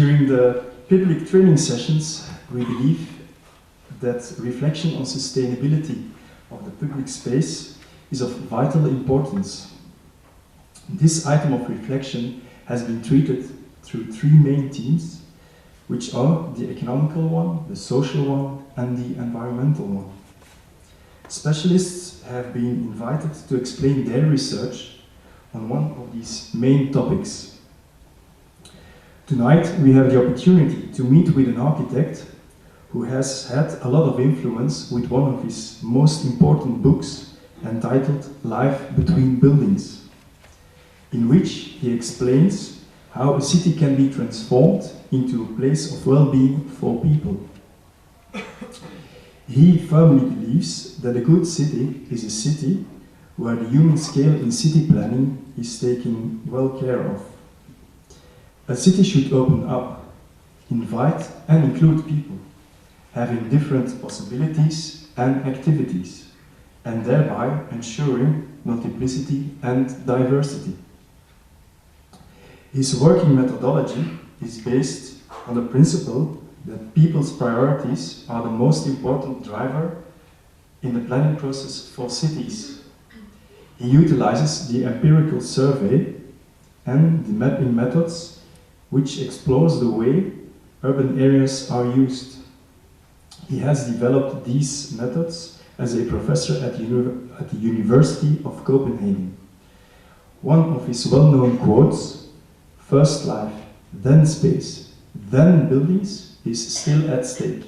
During the public training sessions, we believe that reflection on sustainability of the public space is of vital importance. This item of reflection has been treated through three main themes, which are the economical one, the social one, and the environmental one. Specialists have been invited to explain their research on one of these main topics. Tonight we have the opportunity to meet with an architect who has had a lot of influence with one of his most important books entitled Life Between Buildings, in which he explains how a city can be transformed into a place of well-being for people. He firmly believes that a good city is a city where the human scale in city planning is taken well care of. A city should open up, invite and include people, having different possibilities and activities, and thereby ensuring multiplicity and diversity. His working methodology is based on the principle that people's priorities are the most important driver in the planning process for cities. He utilizes the empirical survey and the mapping methods, which explores the way urban areas are used. He has developed these methods as a professor at the University of Copenhagen. One of his well-known quotes, "First life, then space, then buildings," is still at stake.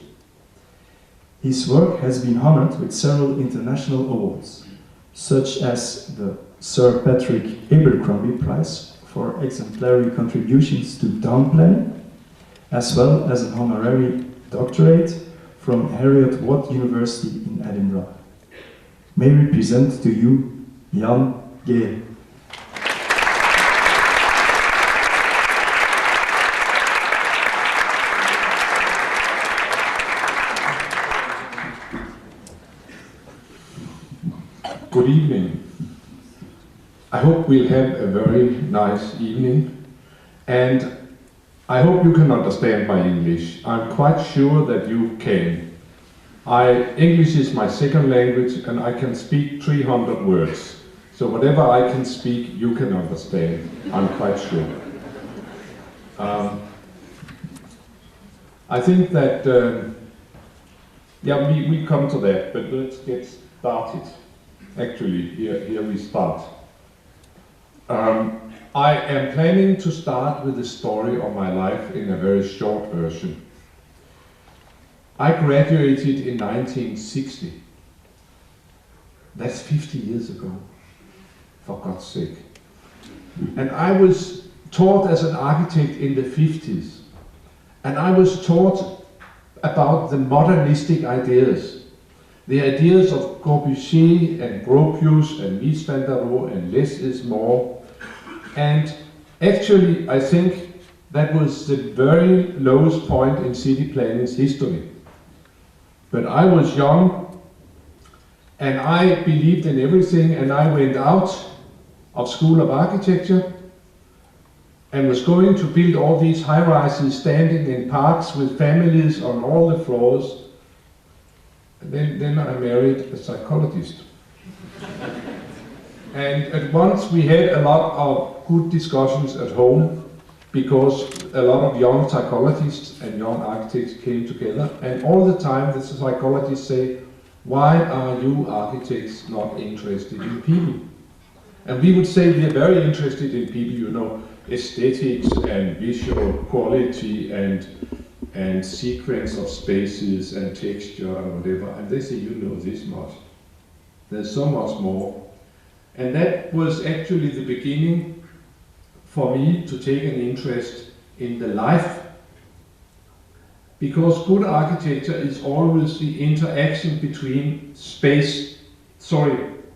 His work has been honored with several international awards, such as the Sir Patrick Abercrombie Prize for exemplary contributions to town planning, as well as an honorary doctorate from Heriot-Watt University in Edinburgh. May we present to you Jan Gehl. Good evening. I hope we'll have a very nice evening, and I hope you can understand my English. I'm quite sure that you can. English is my second language, and I can speak 300 words. So whatever I can speak, you can understand. I'm quite sure. I think that, we come to that, but let's get started. Actually, here we start. I am planning to start with the story of my life in a very short version. I graduated in 1960. That's 50 years ago, for God's sake. And I was taught as an architect in the 50s. And I was taught about the modernistic ideas. The ideas of Corbusier and Gropius and Mies van der Rohe and less is more. And actually, I think that was the very lowest point in city planning's history. But I was young, and I believed in everything, and I went out of School of Architecture and was going to build all these high-rises standing in parks with families on all the floors. And then I married a psychologist. And at once we had a lot of good discussions at home, because a lot of young psychologists and young architects came together, and all the time the psychologists say, "Why are you architects not interested in people?" And we would say, "We are very interested in people, you know, aesthetics and visual quality and sequence of spaces and texture and whatever." And they say, "You know this much. There's so much more." And that was actually the beginning for me to take an interest in the life, because good architecture is always the interaction between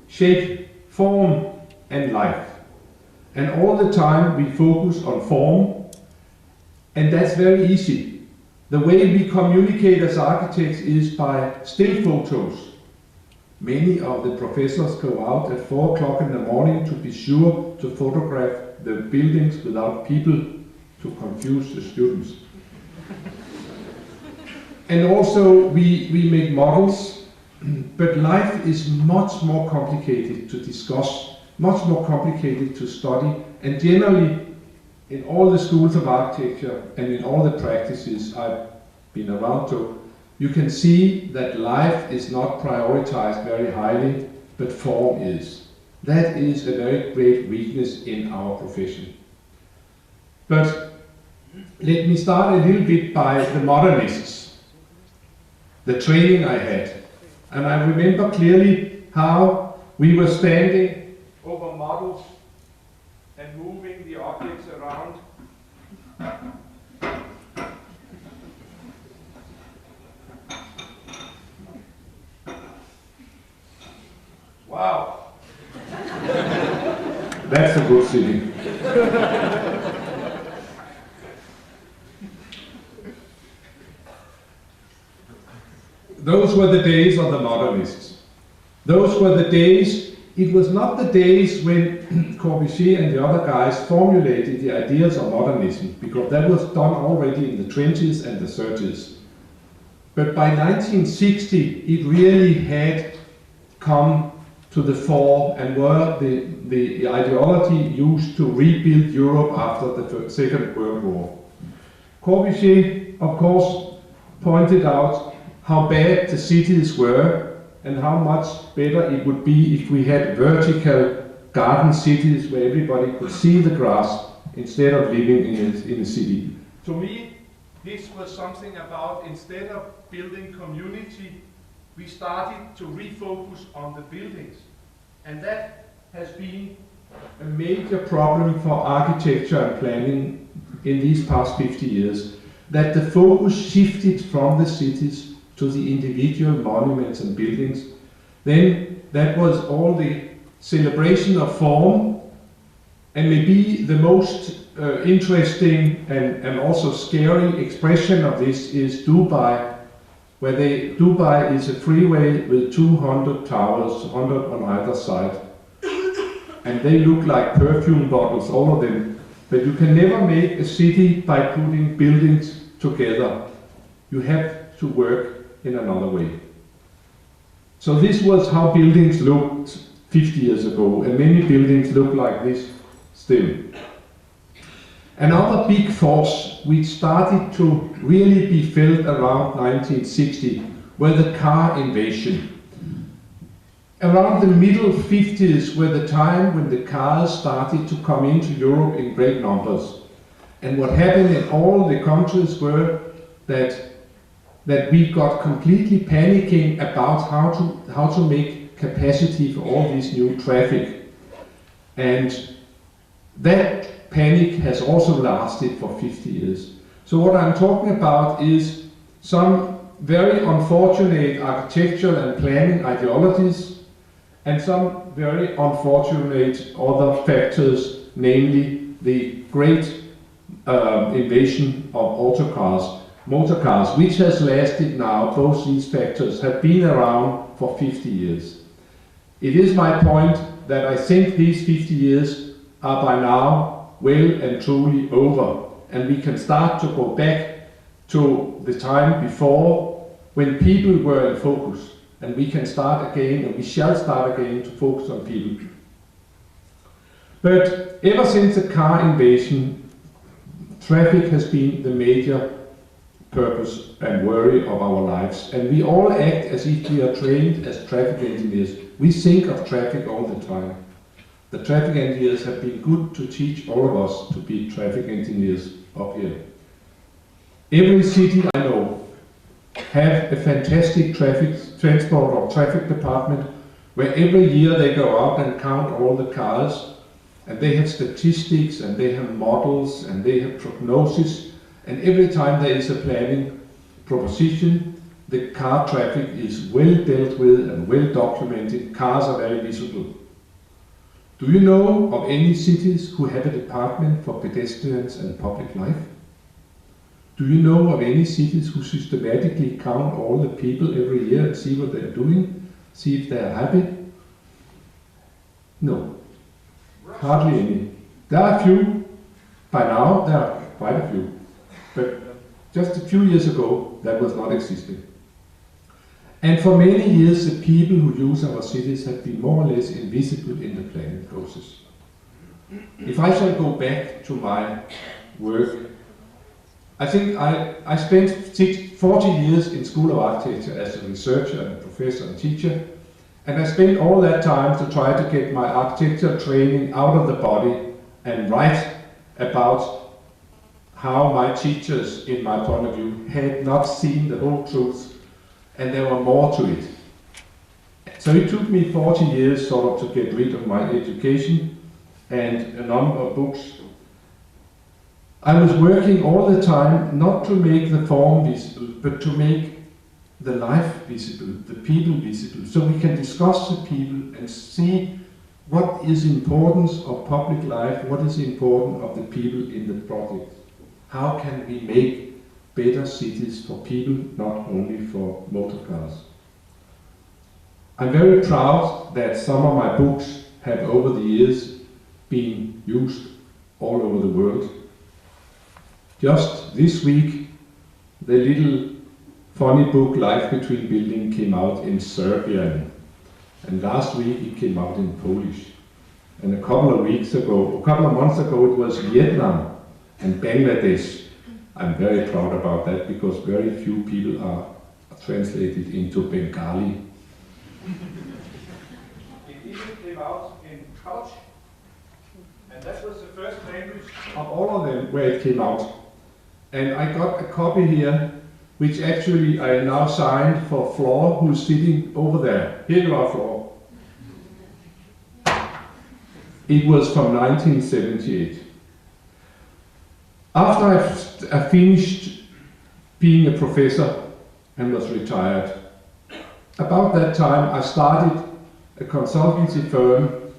shape, form and life. And all the time we focus on form, and that's very easy. The way we communicate as architects is by still photos. Many of the professors go out at 4 o'clock in the morning to be sure to photograph the buildings without people to confuse the students. And also we make models, but life is much more complicated to discuss, much more complicated to study, and generally in all the schools of architecture and in all the practices I've been around to, you can see that life is not prioritized very highly, but form is. That is a very great weakness in our profession. But let me start a little bit by the modernists, the training I had. And I remember clearly how we were standing over models and moving the objects around. Wow! That's a good city. Those were the days of the modernists. Those were the days, it was not the days when Corbusier and the other guys formulated the ideas of modernism, because that was done already in the 20s and the 30s. But by 1960, it really had come to the fore and were the ideology used to rebuild Europe after the Second World War. Corbusier, of course, pointed out how bad the cities were and how much better it would be if we had vertical garden cities where everybody could see the grass instead of living in a city. To me, this was something about, instead of building community, we started to refocus on the buildings. And that has been a major problem for architecture and planning in these past 50 years, that the focus shifted from the cities to the individual monuments and buildings. Then that was all the celebration of form, and maybe the most interesting and also scary expression of this is Dubai, where Dubai is a freeway with 200 towers, 100 on either side. And they look like perfume bottles, all of them. But you can never make a city by putting buildings together. You have to work in another way. So this was how buildings looked 50 years ago, and many buildings look like this still. Another big force which started to really be felt around 1960 were the car invasion. Around the middle 50s were the time when the cars started to come into Europe in great numbers. And what happened in all the countries were that we got completely panicking about how to make capacity for all this new traffic. And that panic has also lasted for 50 years. So what I'm talking about is some very unfortunate architectural and planning ideologies and some very unfortunate other factors, namely the great invasion of motor cars, which has lasted now. Both these factors have been around for 50 years. It is my point that I think these 50 years are by now well and truly over, and we can start to go back to the time before when people were in focus, and we can start again, and we shall start again to focus on people. But ever since the car invasion, traffic has been the major purpose and worry of our lives, and we all act as if we are trained as traffic engineers. We think of traffic all the time. The traffic engineers have been good to teach all of us to be traffic engineers up here. Every city I know have a fantastic transport or traffic department where every year they go out and count all the cars, and they have statistics and they have models and they have prognosis, and every time there is a planning proposition, the car traffic is well dealt with and well documented. Cars are very visible. Do you know of any cities who have a department for pedestrians and public life? Do you know of any cities who systematically count all the people every year and see what they're doing? See if they're happy? No. Hardly any. There are a few. By now, there are quite a few. But Just a few years ago, that was not existing. And for many years, the people who use our cities have been more or less invisible in the planning process. If I shall go back to my work, I think I spent 40 years in School of Architecture as a researcher and professor and teacher, and I spent all that time to try to get my architecture training out of the body and write about how my teachers, in my point of view, had not seen the whole truth, and there were more to it. So it took me 40 years sort of to get rid of my education and a number of books. I was working all the time not to make the form visible, but to make the life visible, the people visible, so we can discuss the people and see what is importance of public life, what is important of the people in the project. How can we make better cities for people, not only for motor cars? I'm very proud that some of my books have over the years been used all over the world. Just this week, the little funny book Life Between Buildings came out in Serbian, and last week it came out in Polish. And a couple of months ago it was Vietnam and Bangladesh. I'm very proud about that because very few people are translated into Bengali. It even came out in Dutch, and that was the first language of all of them where it came out. And I got a copy here, which actually I now signed for Flor, who's sitting over there. Here you are, Flor. It was from 1978. After I finished being a professor and was retired, about that time I started a consultancy firm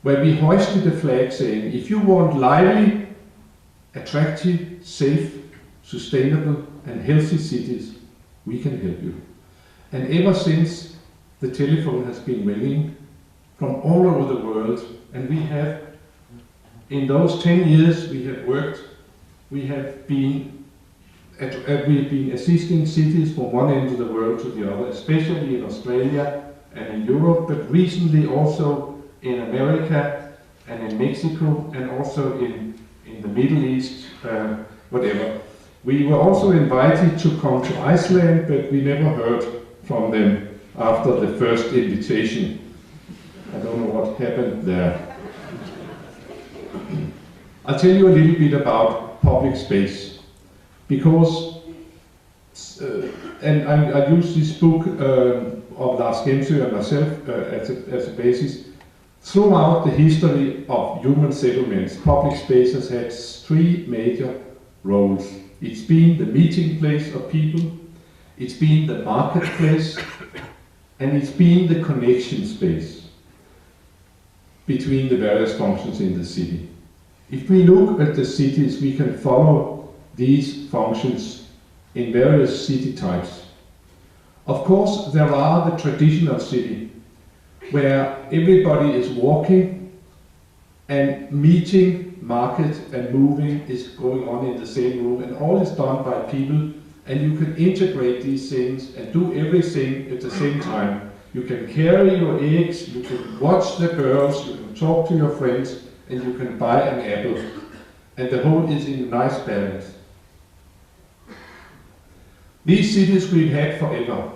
where we hoisted a flag saying, if you want lively, attractive, safe, sustainable and healthy cities, we can help you. And ever since, the telephone has been ringing from all over the world, and we have, in those 10 years we have worked, we have been assisting cities from one end of the world to the other, especially in Australia and in Europe, but recently also in America and in Mexico and also in the Middle East, whatever. We were also invited to come to Iceland, but we never heard from them after the first invitation. I don't know what happened there. I'll tell you a little bit about public space, because, and I use this book of Lars Gemsø and myself as a basis. Throughout the history of human settlements, public space has had three major roles. It's been the meeting place of people, it's been the marketplace, and it's been the connection space between the various functions in the city. If we look at the cities, we can follow these functions in various city types. Of course, there are the traditional city, where everybody is walking and meeting, market and moving is going on in the same room, and all is done by people, and you can integrate these things and do everything at the same time. You can carry your eggs, you can watch the girls, you can talk to your friends, and you can buy an apple, and the whole is in a nice balance. These cities we've had forever.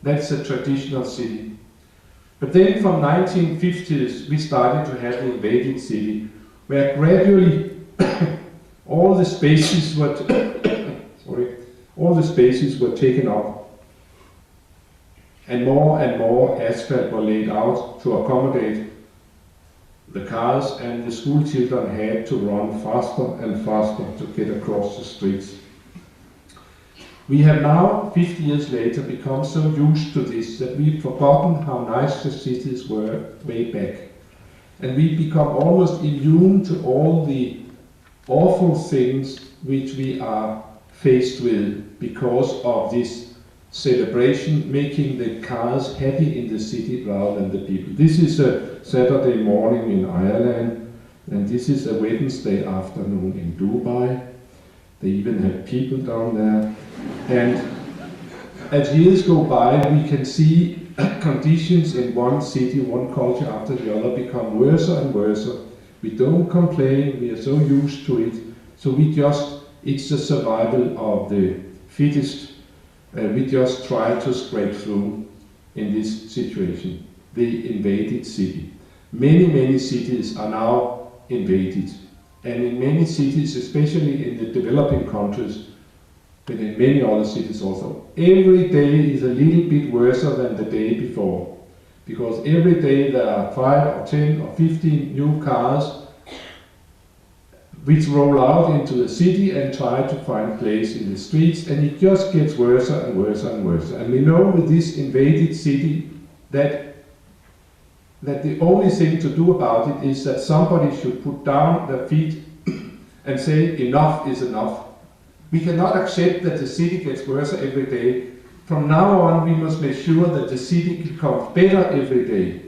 That's a traditional city. But then from 1950s we started to have the invaded city, where gradually all the spaces were taken up, and more asphalt were laid out to accommodate the cars, and the school children had to run faster and faster to get across the streets. We have now, 50 years later, become so used to this that we've forgotten how nice the cities were way back. And we become almost immune to all the awful things which we are faced with because of this celebration, making the cars happy in the city rather than the people. This is a Saturday morning in Ireland, and this is a Wednesday afternoon in Dubai. They even have people down there. And as years go by, we can see conditions in one city, one culture after the other become worse and worse. We don't complain, we are so used to it. So it's the survival of the fittest. We just try to scrape through in this situation. The invaded city. Many cities are now invaded. And in many cities, especially in the developing countries, but in many other cities also, every day is a little bit worse than the day before. Because every day there are 5 or 10 or 15 new cars which roll out into the city and try to find place in the streets, and it just gets worse and worse and worse. And we know with this invaded city that the only thing to do about it is that somebody should put down their feet and say enough is enough. We cannot accept that the city gets worse every day. From now on we must make sure that the city becomes better every day.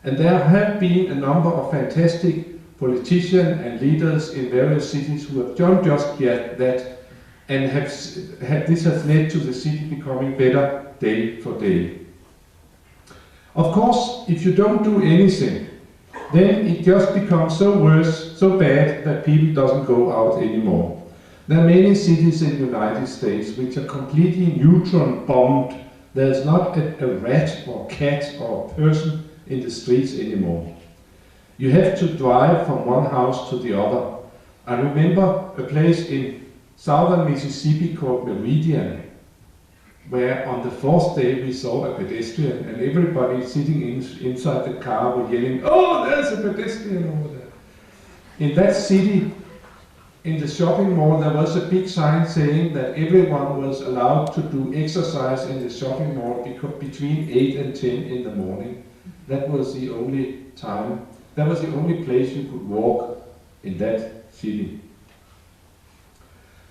And there have been a number of fantastic politicians and leaders in various cities who have done just that, and this has led to the city becoming better day for day. Of course, if you don't do anything, then it just becomes so worse, so bad, that people doesn't go out anymore. There are many cities in the United States which are completely neutron bombed. There's not a rat or cat or person in the streets anymore. You have to drive from one house to the other. I remember a place in southern Mississippi called Meridian, where on the 4th day we saw a pedestrian, and everybody sitting inside the car were yelling, "Oh, there's a pedestrian over there." In that city, in the shopping mall, there was a big sign saying that everyone was allowed to do exercise in the shopping mall between 8 and 10 in the morning. That was the only time, that was the only place you could walk in that city.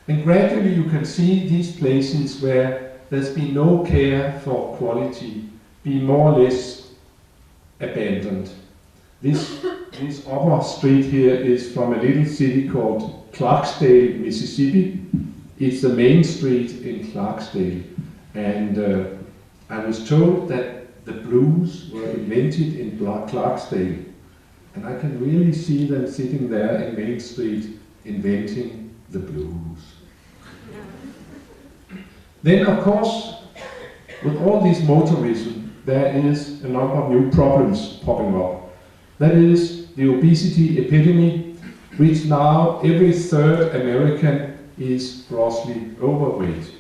And gradually you can see these places where there's been no care for quality, be more or less abandoned. This upper street here is from a little city called Clarksdale, Mississippi. It's the main street in Clarksdale. And I was told that the blues were invented in Clarksdale. And I can really see them sitting there in Main Street inventing the blues. Then, of course, with all this motorism, there is a number of new problems popping up. That is the obesity epidemic, which now every 3rd American is grossly overweight.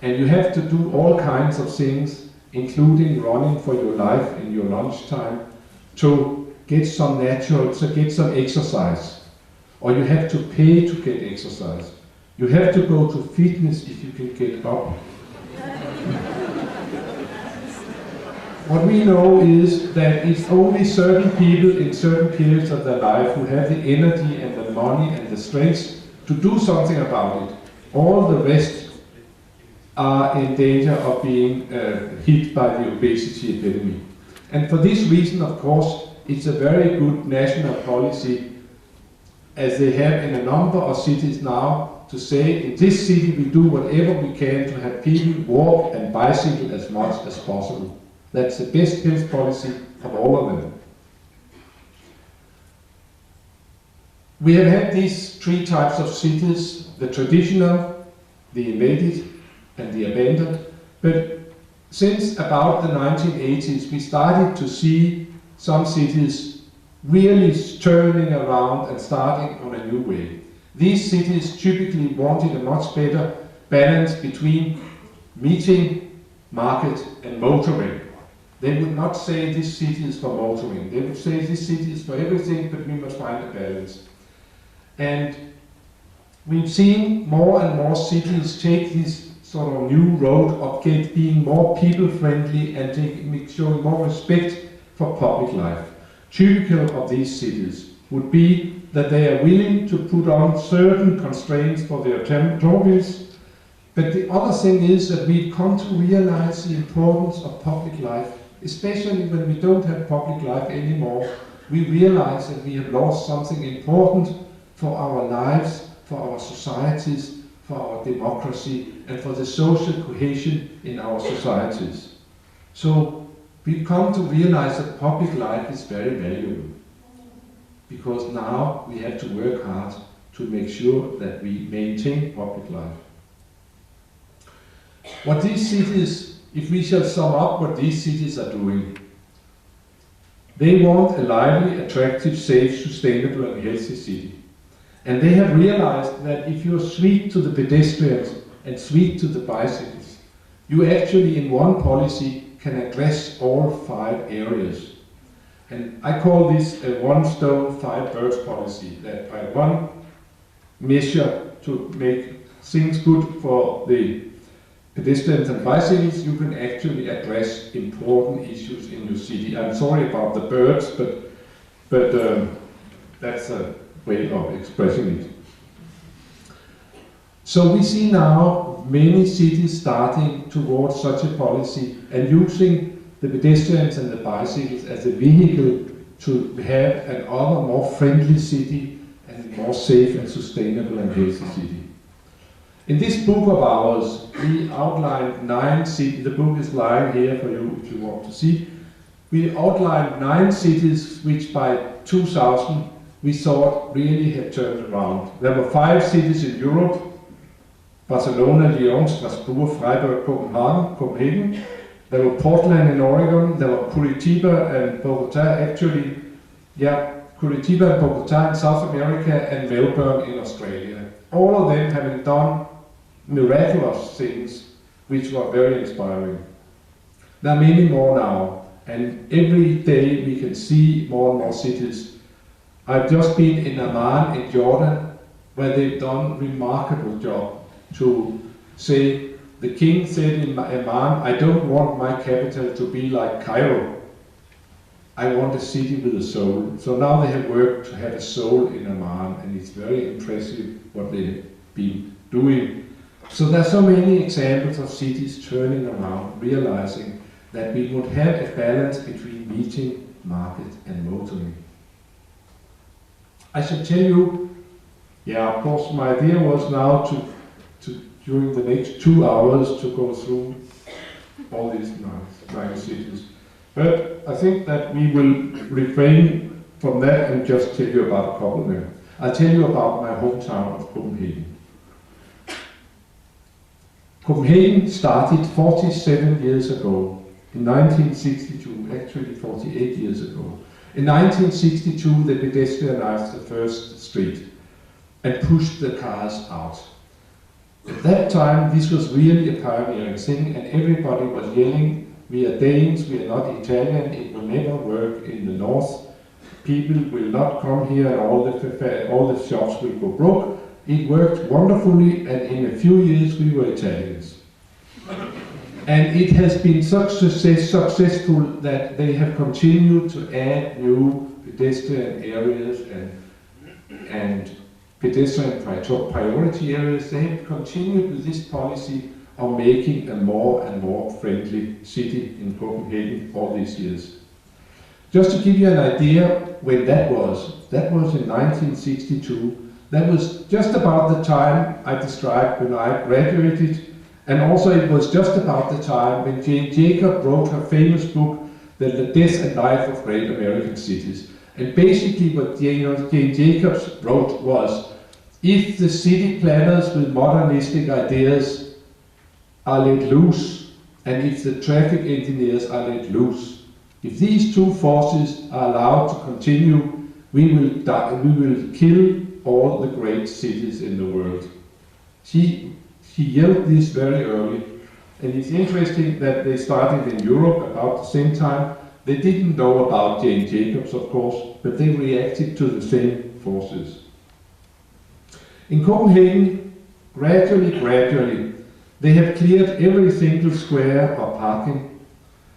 And you have to do all kinds of things, including running for your life in your lunchtime, to get some get some exercise. Or you have to pay to get exercise. You have to go to fitness if you can get up. What we know is that it's only certain people in certain periods of their life who have the energy and the money and the strength to do something about it. All the rest are in danger of being hit by the obesity epidemic. And for this reason, of course, it's a very good national policy, as they have in a number of cities now, to say in this city we do whatever we can to have people walk and bicycle as much as possible. That's the best health policy of all of them. We have had these 3 types of cities, the traditional, the invaded, and the abandoned. But since about the 1980s, we started to see some cities really turning around and starting on a new way. These cities typically wanted a much better balance between meeting, market, and motoring. They would not say this city is for motoring. They would say this city is for everything, but we must find a balance. And we've seen more and more cities take this sort of new road of being more people-friendly and showing more respect for public life. Typical of these cities would be that they are willing to put on certain constraints for their automobiles. But the other thing is that we've come to realize the importance of public life, especially when we don't have public life anymore. We realize that we have lost something important for our lives, for our societies, for our democracy, and for the social cohesion in our societies. So we come to realize that public life is very valuable, because now we have to work hard to make sure that we maintain public life. What these cities, if we shall sum up what these cities are doing, they want a lively, attractive, safe, sustainable and healthy city. And they have realized that if you're sweet to the pedestrians and sweet to the bicycles, you actually in one policy can address all 5 areas. And I call this a 1 stone 5 birds policy, that by one measure to make things good for the pedestrians and bicycles, you can actually address important issues in your city. I'm sorry about the birds, but that's a way of expressing it. So we see now many cities starting towards such a policy and using the pedestrians and the bicycles as a vehicle to have an other more friendly city and a more safe and sustainable and healthy city. In this book of ours, we outlined 9 cities. The book is lying here for you if you want to see. We outlined 9 cities which by 2000 we thought really had turned around. There were 5 cities in Europe: Barcelona, Lyon, Strasbourg, Freiburg, Copenhagen. There were Portland in Oregon. There were Curitiba and Bogota, actually, Curitiba and Bogota in South America, and Melbourne in Australia. All of them having done miraculous things which were very inspiring. There are many more now, and every day we can see more and more cities. I've just been in Amman in Jordan, where they've done a remarkable job to say, the king said in Amman, I don't want my capital to be like Cairo. I want a city with a soul. So now they have worked to have a soul in Amman, and it's very impressive what they've been doing. So there are so many examples of cities turning around, realizing that we would have a balance between meeting, market and motoring. I should tell you, of course my idea was now to during the next 2 hours to go through all these nine cities. But I think that we will refrain from that and just tell you about a couple of them. I'll tell you about my hometown of Copenhagen. Copenhagen started 47 years ago, in 1962, actually 48 years ago. In 1962 they pedestrianized the first street and pushed the cars out. At that time this was really a pioneering thing, and everybody was yelling, we are Danes, we are not Italian, it will never work in the north, people will not come here and all the shops will go broke. It worked wonderfully, and in a few years we were Italians. And it has been such successful that they have continued to add new pedestrian areas and pedestrian priority areas. They have continued with this policy of making a more and more friendly city in Copenhagen all these years. Just to give you an idea when that was in 1962. That was just about the time I described when I graduated, and also it was just about the time when Jan Gehl wrote her famous book, The Death and Life of Great American Cities. And basically what Jan Gehl wrote was, if the city planners with modernistic ideas are let loose, and if the traffic engineers are let loose, if these two forces are allowed to continue, we will kill all the great cities in the world. She yelled this very early, and it's interesting that they started in Europe about the same time. They didn't know about Jan Gehl, of course, but they reacted to the same forces. In Copenhagen, gradually, they have cleared every single square of parking.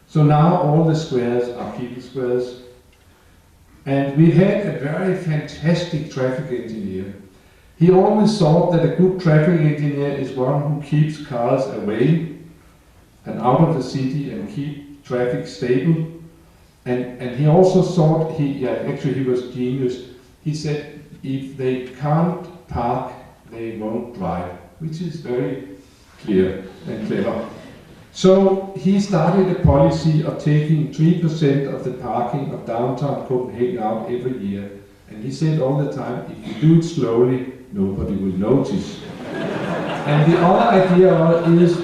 So now all the squares are people squares. And we had a very fantastic traffic engineer. He always thought that a good traffic engineer is one who keeps cars away and out of the city and keep traffic stable. And he also thought, actually he was genius. He said, if they can't park, they won't drive. which is very clear and clever. So he started a policy of taking 3% of the parking of downtown Copenhagen out every year. And he said all the time, if you do it slowly, nobody will notice. And the other idea is,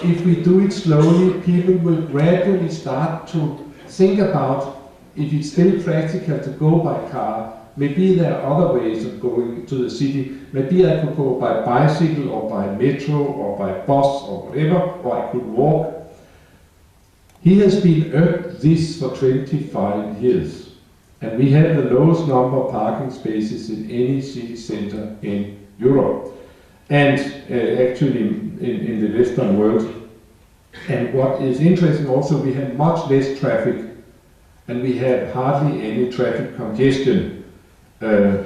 if we do it slowly, people will gradually start to think about if it's still practical to go by car. Maybe there are other ways of going to the city. Maybe I could go by bicycle or by metro or by bus or whatever, or I could walk. He has been at this for 25 years. And we have the lowest number of parking spaces in any city center in Europe. And actually in the Western world. And what is interesting also, we have much less traffic and we have hardly any traffic congestion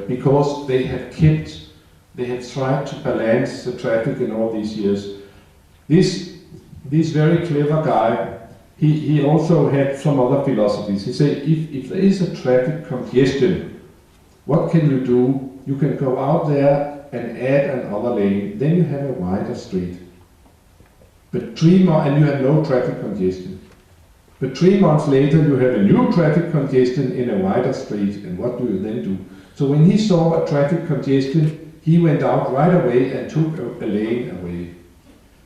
because they have tried to balance the traffic in all these years. This very clever guy, he also had some other philosophies. He said, if there is a traffic congestion, what can you do? You can go out there and add another lane, then you have a wider street. But 3 months, and you have no traffic congestion. But 3 months later, you have a new traffic congestion in a wider street, and what do you then do? So when he saw a traffic congestion, he went out right away and took a lane away.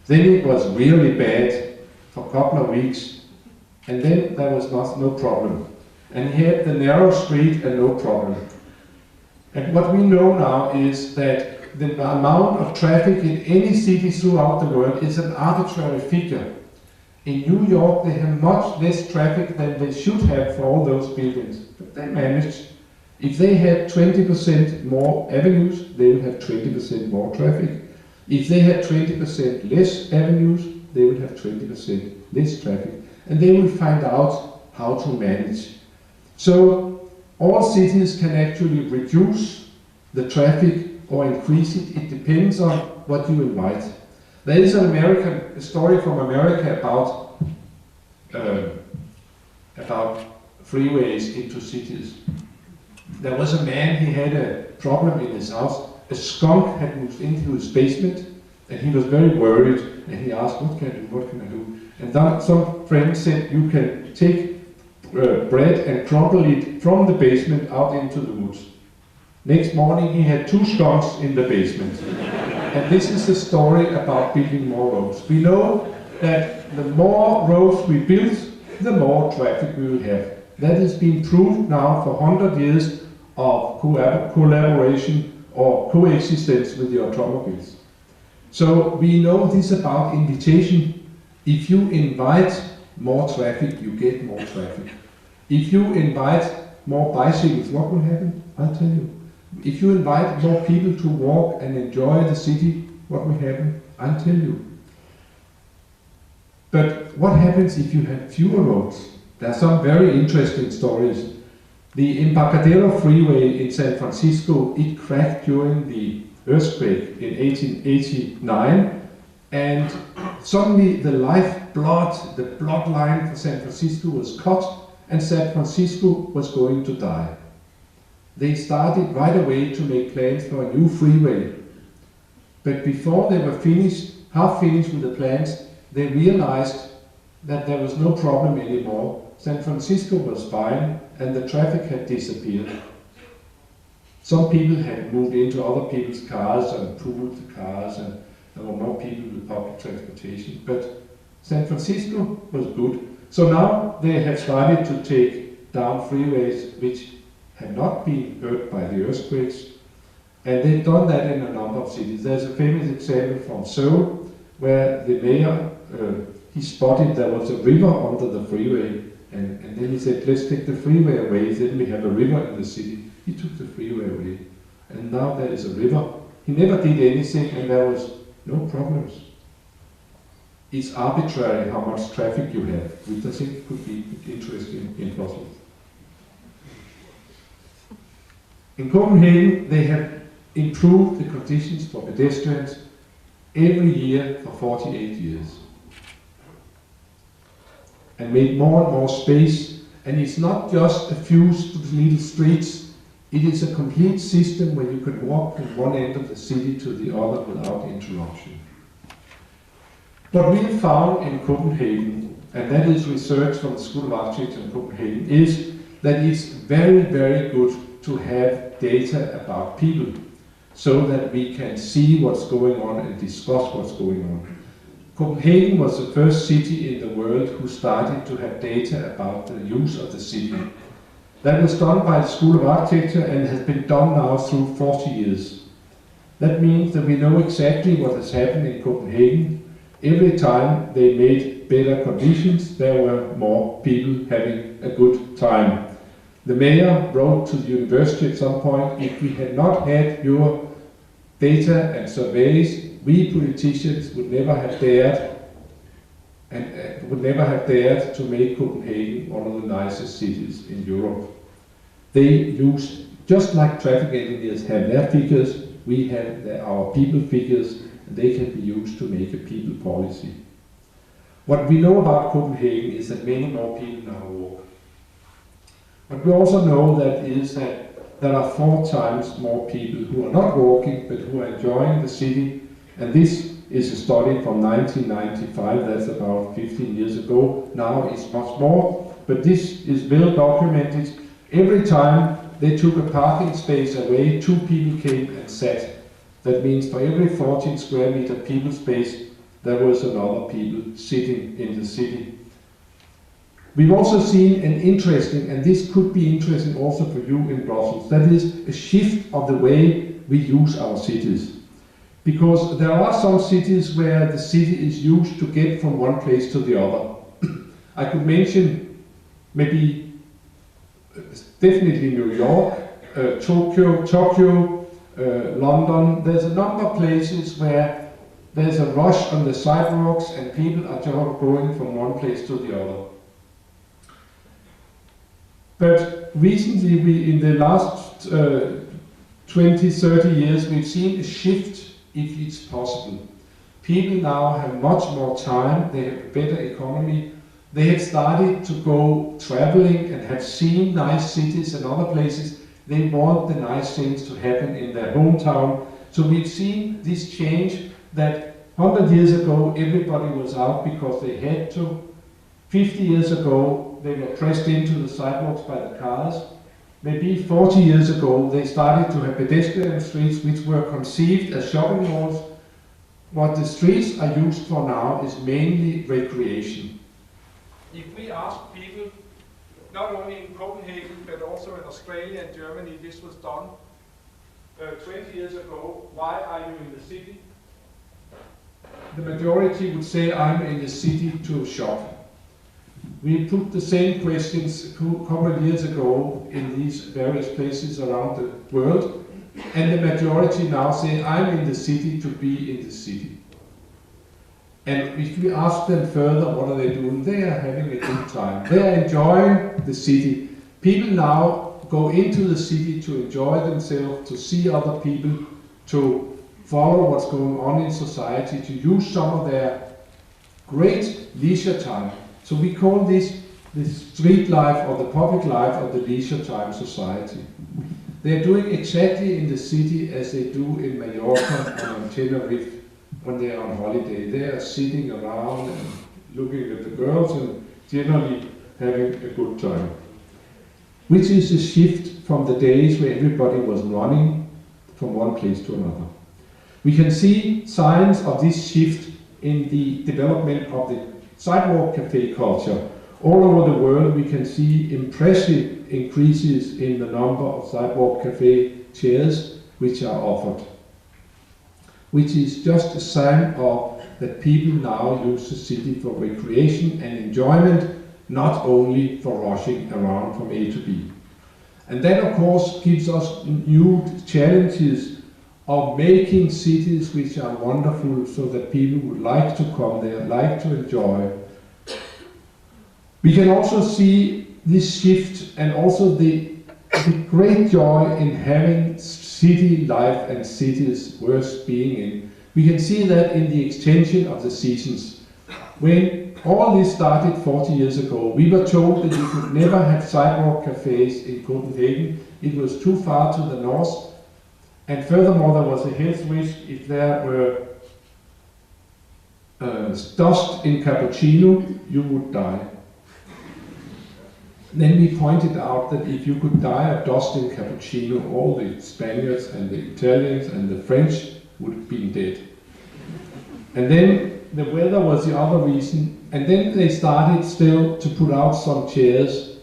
Then it was really bad for a couple of weeks, and then there was no problem. And he had the narrow street and no problem. And what we know now is that the amount of traffic in any city throughout the world is an arbitrary figure. In New York, they have much less traffic than they should have for all those buildings. But they managed. If they had 20% more avenues, they would have 20% more traffic. If they had 20% less avenues, they would have 20% less traffic. And they will find out how to manage. So all cities can actually reduce the traffic or increase it. It depends on what you invite. There is a story from America about freeways into cities. There was a man, he had a problem in his house. A skunk had moved into his basement and he was very worried and he asked, what can I do, what can I do? And then some friend said, you can take bread and crumble it from the basement out into the woods. Next morning he had 2 skunks in the basement. And this is the story about building more roads. We know that the more roads we build, the more traffic we will have. That has been proved now for 100 years of collaboration or coexistence with the automobiles. So we know this about invitation. If you invite more traffic, you get more traffic. If you invite more bicycles, what will happen? I'll tell you. If you invite more people to walk and enjoy the city, what will happen? I'll tell you. But what happens if you have fewer roads? There are some very interesting stories. The Embarcadero Freeway in San Francisco, it cracked during the earthquake in 1889, and suddenly the lifeblood, the bloodline for San Francisco was cut, and San Francisco was going to die. They started right away to make plans for a new freeway. But before they were half finished with the plans, they realized that there was no problem anymore. San Francisco was fine and the traffic had disappeared. Some people had moved into other people's cars and pooled the cars, and there were more people with public transportation. But San Francisco was good. So now they have started to take down freeways which have not been hurt by the earthquakes, and they've done that in a number of cities. There's a famous example from Seoul where the mayor, he spotted there was a river under the freeway, and then he said, let's take the freeway away, then we have a river in the city. He took the freeway away, and now there is a river. He never did anything and there was no problems. It's arbitrary how much traffic you have, which I think could be interesting in Brussels. In Copenhagen, they have improved the conditions for pedestrians every year for 48 years. And made more and more space, and it's not just a few little streets. It is a complete system where you can walk from one end of the city to the other without interruption. What we found in Copenhagen, and that is research from the School of Architecture in Copenhagen, is that it's very, very good to have data about people so that we can see what's going on and discuss what's going on. Copenhagen was the first city in the world who started to have data about the use of the city. That was done by the School of Architecture and has been done now through 40 years. That means that we know exactly what has happened in Copenhagen. Every time they made better conditions, there were more people having a good time. The mayor wrote to the university at some point, if we had not had your data and surveys, we politicians would never have dared to make Copenhagen one of the nicest cities in Europe. They use, just like traffic engineers have their figures, we have our people figures, and they can be used to make a people policy. What we know about Copenhagen is that many more people now walk. But we also know that there are 4 times more people who are not walking, but who are enjoying the city. And this is a study from 1995, that's about 15 years ago. Now it's much more, but this is well documented. Every time they took a parking space away, 2 people came and sat. That means for every 14 square meter people space, there was another people sitting in the city. We've also seen an interesting, and this could be interesting also for you in Brussels, that is a shift of the way we use our cities. Because there are some cities where the city is used to get from one place to the other. I could mention maybe definitely New York, Tokyo, London. There's a number of places where there's a rush on the sidewalks and people are just going from one place to the other. But recently, in the last 20, 30 years, we've seen a shift, if it's possible. People now have much more time, they have a better economy, they have started to go traveling and have seen nice cities and other places. They want the nice things to happen in their hometown. So we've seen this change that 100 years ago everybody was out because they had to. 50 years ago they were pressed into the sidewalks by the cars. Maybe 40 years ago they started to have pedestrian streets which were conceived as shopping malls. What the streets are used for now is mainly recreation. If we ask people, not only in Copenhagen but also in Australia and Germany, this was done 20 years ago, why are you in the city? The majority would say, I'm in the city to shop. We put the same questions a couple of years ago in these various places around the world, and the majority now say, I'm in the city to be in the city. And if we ask them further, what are they doing? They are having a good time. They are enjoying the city. People now go into the city to enjoy themselves, to see other people, to follow what's going on in society, to use some of their great leisure time. So we call this the street life or the public life of the leisure time society. They are doing exactly in the city as they do in Mallorca and on Tenerife when they are on holiday. They are sitting around and looking at the girls and generally having a good time. Which is a shift from the days where everybody was running from one place to another. We can see signs of this shift in the development of the sidewalk cafe culture. All over the world we can see impressive increases in the number of sidewalk cafe chairs which are offered. Which is just a sign of that people now use the city for recreation and enjoyment, not only for rushing around from A to B. And that of course gives us new challenges of making cities which are wonderful so that people would like to come there, like to enjoy. We can also see this shift and also the great joy in having city life and cities worth being in. We can see that in the extension of the seasons. When all this started 40 years ago, we were told that you could never have sidewalk cafes in Copenhagen. It was too far to the north, and furthermore there was a health risk if there were dust in cappuccino, you would die. Then we pointed out that if you could die of dust in cappuccino, all the Spaniards and the Italians and the French would have been dead. And then the weather was the other reason, and then they started still to put out some chairs,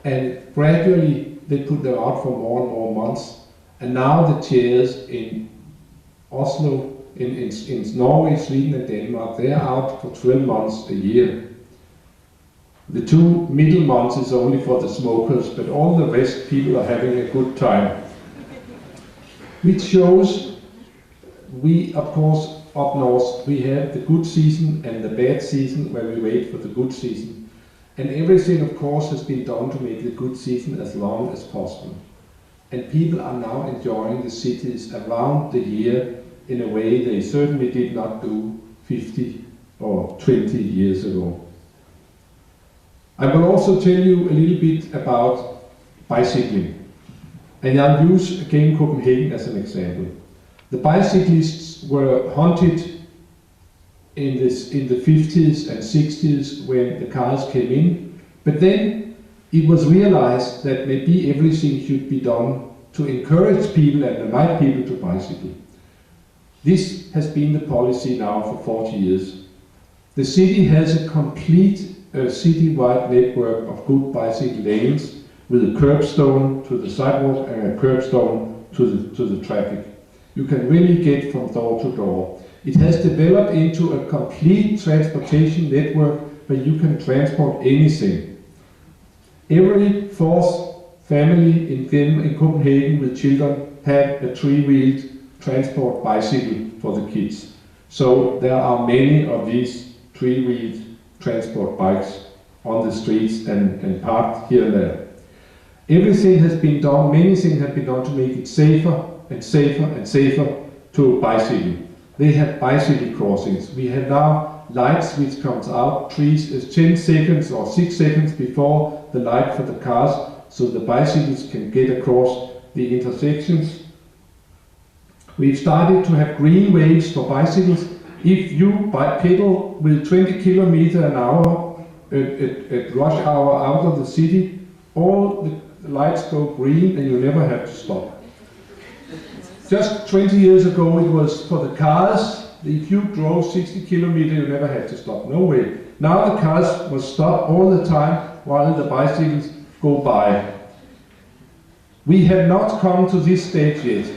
and gradually they put them out for more and more months, and now the chairs in Oslo, in Norway, Sweden and Denmark, they are out for 12 months a year. The 2 middle months is only for the smokers, but all the rest people are having a good time. Which shows we, of course, up north, we have the good season and the bad season where we wait for the good season. And everything, of course, has been done to make the good season as long as possible. And people are now enjoying the cities around the year in a way they certainly did not do 50 or 20 years ago. I will also tell you a little bit about bicycling. And I'll use again Copenhagen as an example. The bicyclists were hunted in the 50s and 60s when the cars came in, but then it was realized that maybe everything should be done to encourage people and invite people to bicycle. This has been the policy now for 40 years. The city has a complete city-wide network of good bicycle lanes with a curbstone to the sidewalk and a curbstone to the traffic. You can really get from door to door. It has developed into a complete transportation network where you can transport anything. Every fourth family in Copenhagen with children have a 3-wheeled transport bicycle for the kids. So there are many of these 3-wheeled transport bikes on the streets and parked here and there. Everything has been done, many things have been done to make it safer and safer and safer to bicycle. They have bicycle crossings. We have now lights which comes out 10 seconds or 6 seconds before the light for the cars, so the bicycles can get across the intersections. We've started to have green waves for bicycles. If you pedal with 20 kilometers an hour at rush hour out of the city, all the lights go green and you never have to stop. Just 20 years ago it was for the cars. If you drove 60 kilometers you never had to stop, no way. Now the cars must stop all the time while the bicycles go by. We have not come to this stage yet.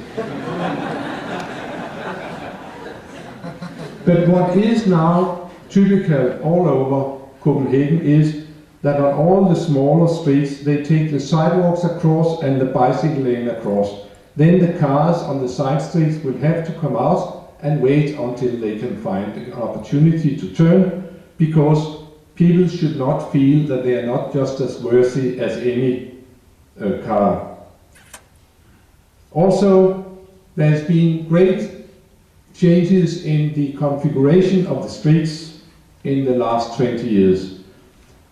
But what is now typical all over Copenhagen is that on all the smaller streets they take the sidewalks across and the bicycle lane across. Then the cars on the side streets will have to come out and wait until they can find an opportunity to turn, because people should not feel that they are not just as worthy as any car. Also, there has been great changes in the configuration of the streets in the last 20 years.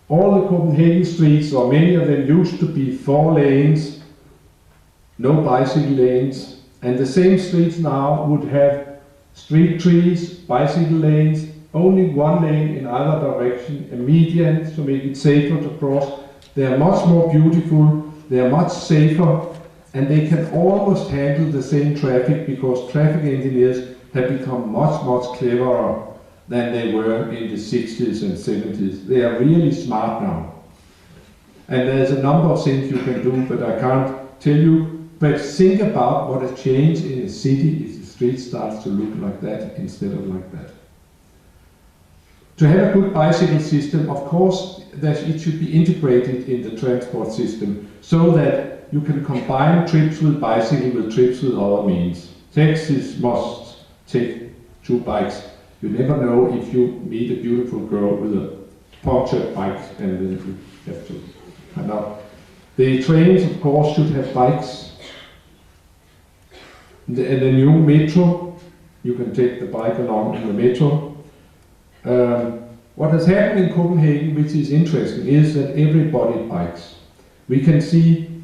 All the Copenhagen streets, or many of them, used to be 4 lanes, no bicycle lanes, and the same streets now would have street trees, bicycle lanes, only 1 lane in either direction, a median to make it safer to cross. They are much more beautiful, they are much safer, and they can almost handle the same traffic, because traffic engineers have become much cleverer than they were in the 60s and 70s. They are really smart now. And there's a number of things you can do, but I can't tell you. But think about what a change in a city if the street starts to look like that instead of like that. To have a good bicycle system, of course, it should be integrated in the transport system so that you can combine trips with bicycle with trips with other means. Taxis must take 2 bikes. You never know if you meet a beautiful girl with a punctured bike and then you have to come out. The trains, of course, should have bikes. And the new metro, you can take the bike along in the metro. What has happened in Copenhagen, which is interesting, is that everybody bikes. We can see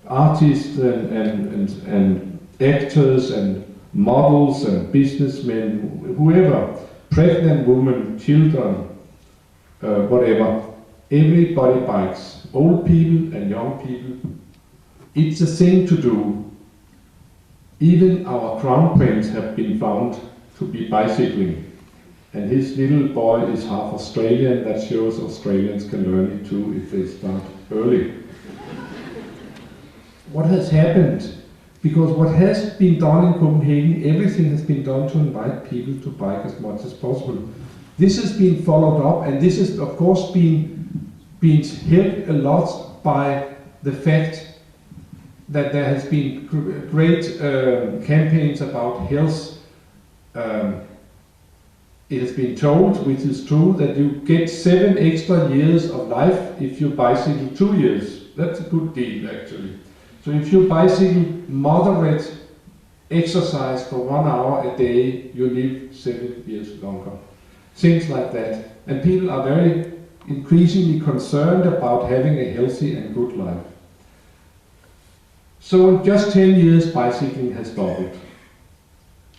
artists and actors and models and businessmen, whoever, pregnant women, children, whatever. Everybody bikes, old people and young people. It's a thing to do. Even our crown prince have been found to be bicycling. And his little boy is half Australian. That shows Australians can learn it too if they start early. What has happened? Because what has been done in Copenhagen, everything has been done to invite people to bike as much as possible. This has been followed up, and this has of course been helped a lot by the fact that there has been great campaigns about health. It has been told, which is true, that you get 7 extra years of life if you bicycle 2 years. That's a good deal, actually. So if you bicycle moderate exercise for 1 hour a day, you live 7 years longer. Things like that. And people are very increasingly concerned about having a healthy and good life. So in just 10 years, bicycling has doubled.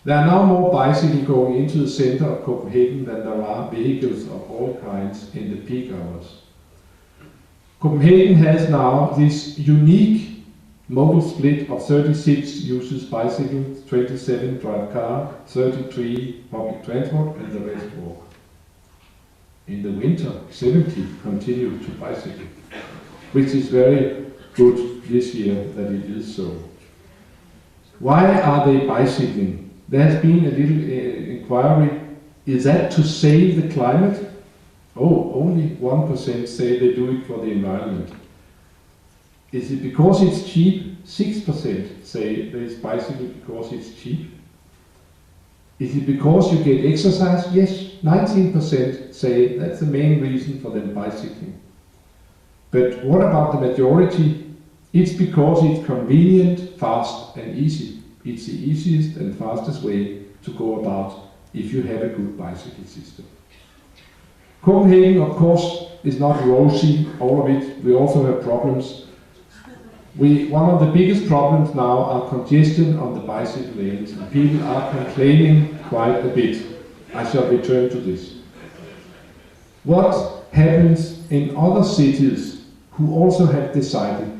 There are now more bicycles going into the center of Copenhagen than there are vehicles of all kinds in the peak hours. Copenhagen has now this unique modal split of 36 uses bicycles, 27 drive car, 33 public transport, and the rest walk. In the winter, 70 continue to bicycle, which is very good this year that it is so. Why are they bicycling? There has been a little inquiry. Is that to save the climate? Oh, only 1% say they do it for the environment. Is it because it's cheap? 6% say they bicycle because it's cheap. Is it because you get exercise? Yes, 19% say that's the main reason for them bicycling. But what about the majority? It's because it's convenient, fast and easy. It's the easiest and fastest way to go about if you have a good bicycle system. Copenhagen, of course, is not rosy, all of it. We also have problems. One of the biggest problems now are congestion on the bicycle lanes, and people are complaining quite a bit. I shall return to this. What happens in other cities who also have decided,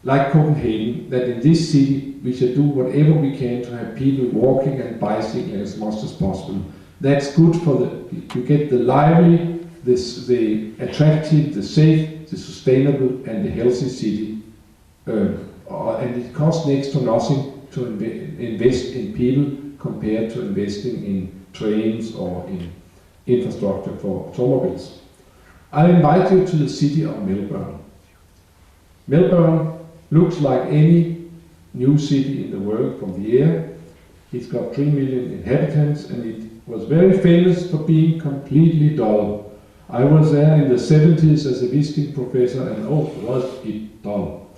like Copenhagen, that in this city we should do whatever we can to have people walking and bicycling as much as possible. That's good for you get the lively, the attractive, the safe, the sustainable and the healthy city. And it costs next to nothing to invest in people compared to investing in trains or in infrastructure for automobiles. I invite you to the city of Melbourne. Melbourne looks like any new city in the world from the air. It's got 3 million inhabitants and it was very famous for being completely dull. I was there in the 70s as a visiting professor and oh, was it dull.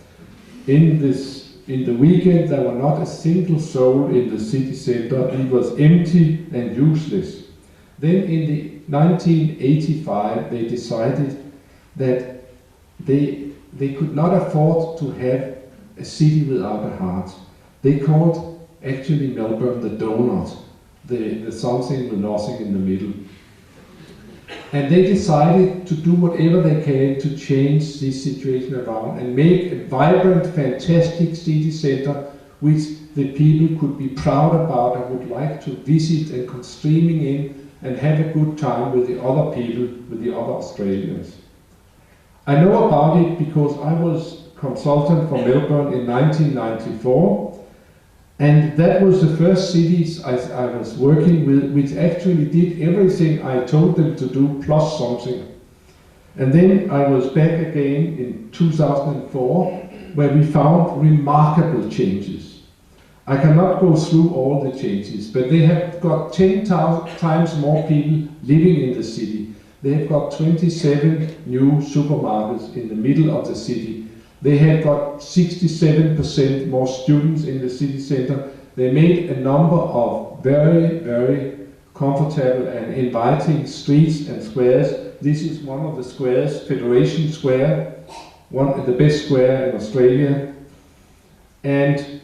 In the weekend there were not a single soul in the city center. It was empty and useless. Then in the 1985 they decided that they could not afford to have a city without a heart. They called actually Melbourne the donut, the something with nothing in the middle. And they decided to do whatever they can to change this situation around and make a vibrant, fantastic city center which the people could be proud about and would like to visit and come streaming in and have a good time with the other people, with the other Australians. I know about it because I was consultant for Melbourne in 1994, and that was the first cities I was working with which actually did everything I told them to do plus something. And then I was back again in 2004 where we found remarkable changes. I cannot go through all the changes, but they have got 10 times more people living in the city. They have got 27 new supermarkets in the middle of the city. They have got 67% more students in the city center. They made a number of very, very comfortable and inviting streets and squares. This is one of the squares, Federation Square, the best square in Australia. And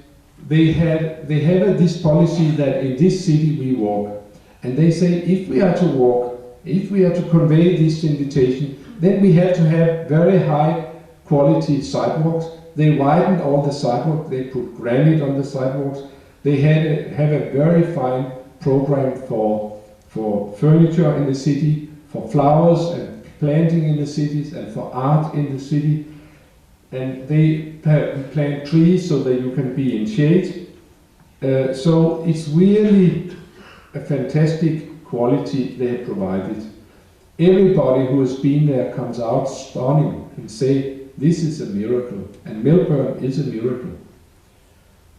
they have this policy that in this city we walk. And they say if we are to walk, if we are to convey this invitation, then we have to have very high quality sidewalks. They widened all the sidewalks, they put granite on the sidewalks. They have a very fine program for furniture in the city, for flowers and planting in the cities, and for art in the city. And they plant trees so that you can be in shade. So it's really a fantastic quality they have provided. Everybody who has been there comes out stunning and say, this is a miracle, and Melbourne is a miracle.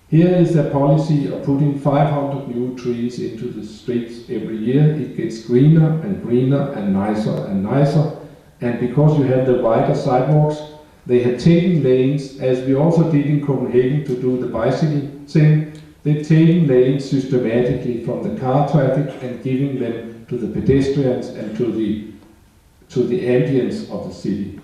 Here is the policy of putting 500 new trees into the streets every year. It gets greener and greener and nicer and nicer. And because you have the wider sidewalks, they have taken lanes, as we also did in Copenhagen to do the bicycle thing. They've taken lanes systematically from the car traffic and giving them to the pedestrians and to the ambience of the city.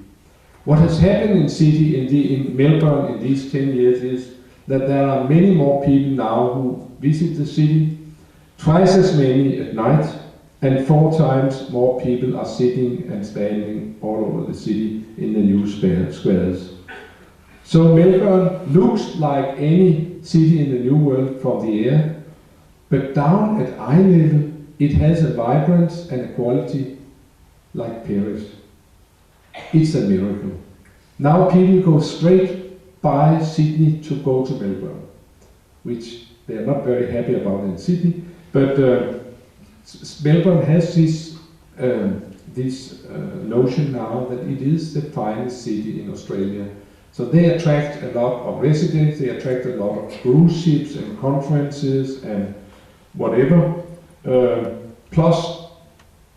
What has happened in Melbourne in these 10 years is that there are many more people now who visit the city, twice as many at night, and 4 times more people are sitting and standing all over the city in the new squares. So Melbourne looks like any city in the New World from the air, but down at eye level it has a vibrance and a quality like Paris. It's a miracle. Now people go straight by Sydney to go to Melbourne, which they are not very happy about in Sydney, but Melbourne has this notion now that it is the finest city in Australia. So they attract a lot of residents, they attract a lot of cruise ships and conferences and whatever. Plus,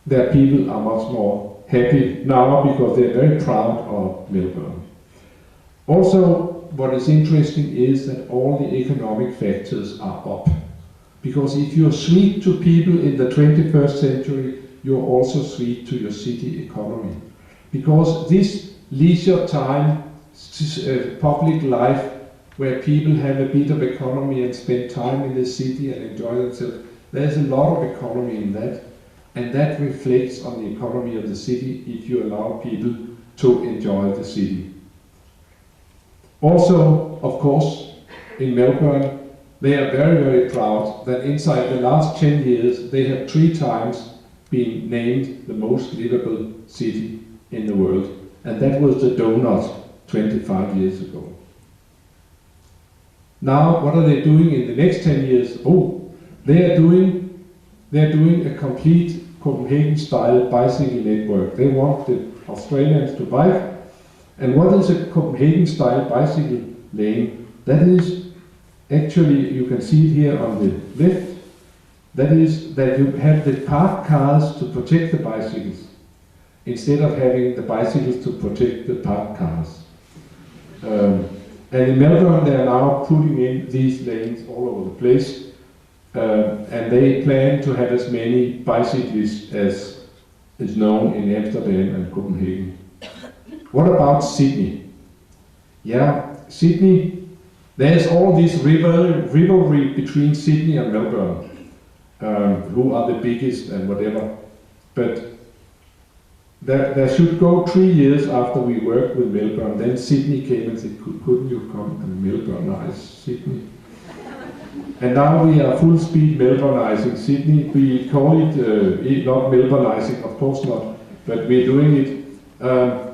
their people are much more happy now because they're very proud of Melbourne. Also, what is interesting is that all the economic factors are up. Because if you're sweet to people in the 21st century, you're also sweet to your city economy. Because this leisure time, public life, where people have a bit of economy and spend time in the city and enjoy themselves, there's a lot of economy in that. And that reflects on the economy of the city if you allow people to enjoy the city. Also, of course, in Melbourne, they are very, very proud that inside the last 10 years, they have 3 times been named the most livable city in the world. And that was the donut 25 years ago. Now, what are they doing in the next 10 years? Oh, they are doing a complete Copenhagen-style bicycle network. They want the Australians to bike. And what is a Copenhagen-style bicycle lane? That is actually, you can see it here on the left, that is that you have the parked cars to protect the bicycles, instead of having the bicycles to protect the parked cars. And in Melbourne they are now putting in these lanes all over the place, and they plan to have as many bicyclists as is known in Amsterdam and Copenhagen. What about Sydney? Yeah, Sydney, there's all this rivalry between Sydney and Melbourne, who are the biggest and whatever. But there should go 3 years after we worked with Melbourne. Then Sydney came and said, couldn't you come and Melbourneize Sydney? And now we are full speed Melbourneizing Sydney. We call it not Melbourneizing, of course not, but we're doing it.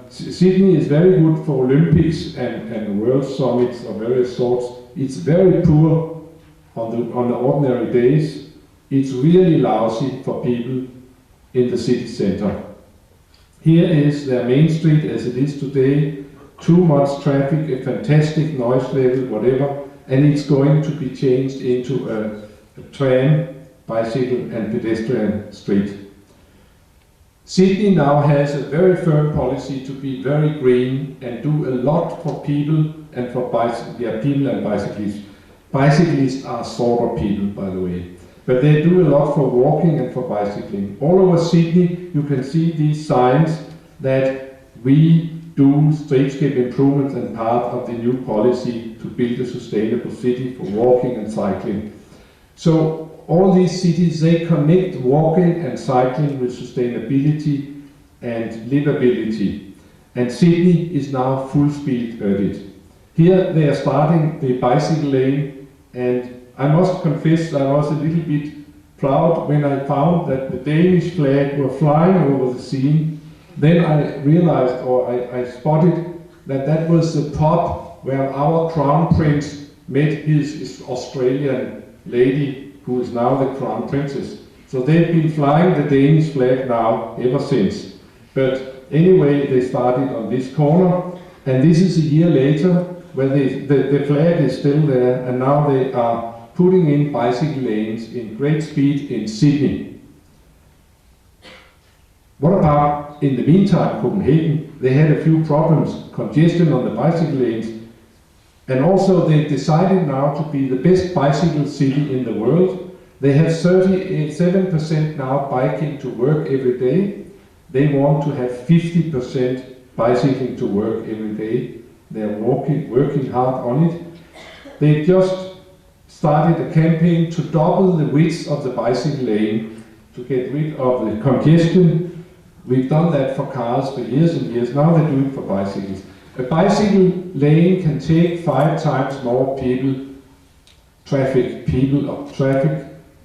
Sydney is very good for Olympics and World Summits of various sorts. It's very poor on the ordinary days. It's really lousy for people in the city center. Here is their main street as it is today. Too much traffic, a fantastic noise level, whatever, and it's going to be changed into a tram, bicycle and pedestrian street. Sydney now has a very firm policy to be very green and do a lot for people and for people and bicyclists. Bicyclists are sort of people, by the way. But they do a lot for walking and for bicycling. All over Sydney, you can see these signs that we do streetscape improvements and part of the new policy to build a sustainable city for walking and cycling. So all these cities, they connect walking and cycling with sustainability and livability. And Sydney is now full speed at it. Here they are starting the bicycle lane, and I must confess I was a little bit proud when I found that the Danish flag were flying over the scene. Then I realized, or I spotted, that that was the pub where our crown prince met his Australian lady, who is now the crown princess. So they've been flying the Danish flag now ever since. But anyway, they started on this corner, and this is a year later, where the flag is still there, and now they are putting in bicycle lanes in great speed in Sydney. What about, in the meantime, Copenhagen? They had a few problems, congestion on the bicycle lanes, and also they decided now to be the best bicycle city in the world. They have 37% now biking to work every day. They want to have 50% bicycling to work every day. They're working hard on it. They just started a campaign to double the width of the bicycle lane to get rid of the congestion. We've done that for cars for years and years. Now they do it for bicycles. A bicycle lane can take 5 times more traffic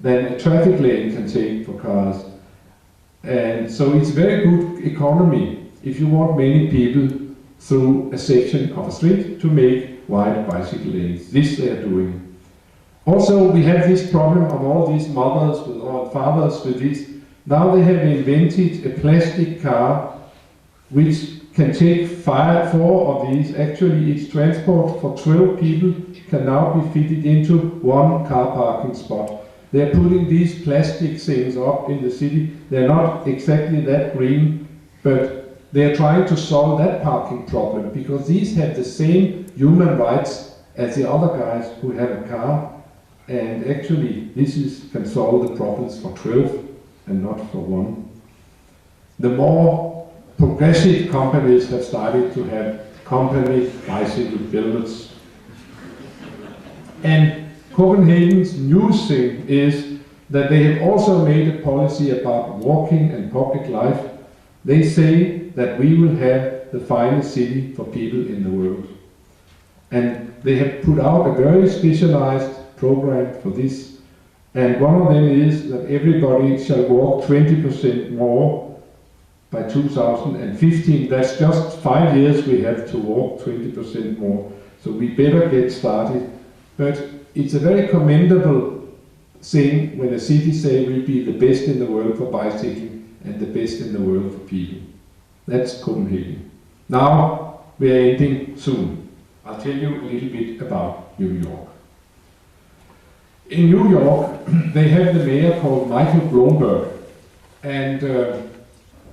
than a traffic lane can take for cars. And so it's very good economy if you want many people through a section of a street to make wide bicycle lanes. This they are doing. Also, we have this problem of all these mothers or fathers with this. Now they have invented a plastic car which can take 4 of these. Actually, its transport for 12 people can now be fitted into 1 car parking spot. They're putting these plastic things up in the city. They're not exactly that green, but they're trying to solve that parking problem, because these have the same human rights as the other guys who have a car. And actually, can solve the problems for 12 and not for 1. The more progressive companies have started to have company bicycle helmets. And Copenhagen's new thing is that they have also made a policy about walking and public life. They say that we will have the finest city for people in the world. And they have put out a very specialized program for this. And one of them is that everybody shall walk 20% more by 2015. That's just 5 years we have to walk 20% more. So we better get started. But it's a very commendable thing when a city say we'll be the best in the world for bicycling and the best in the world for people. That's Copenhagen. Now we are ending soon. I'll tell you a little bit about New York. In New York, they have the mayor called Michael Bloomberg, and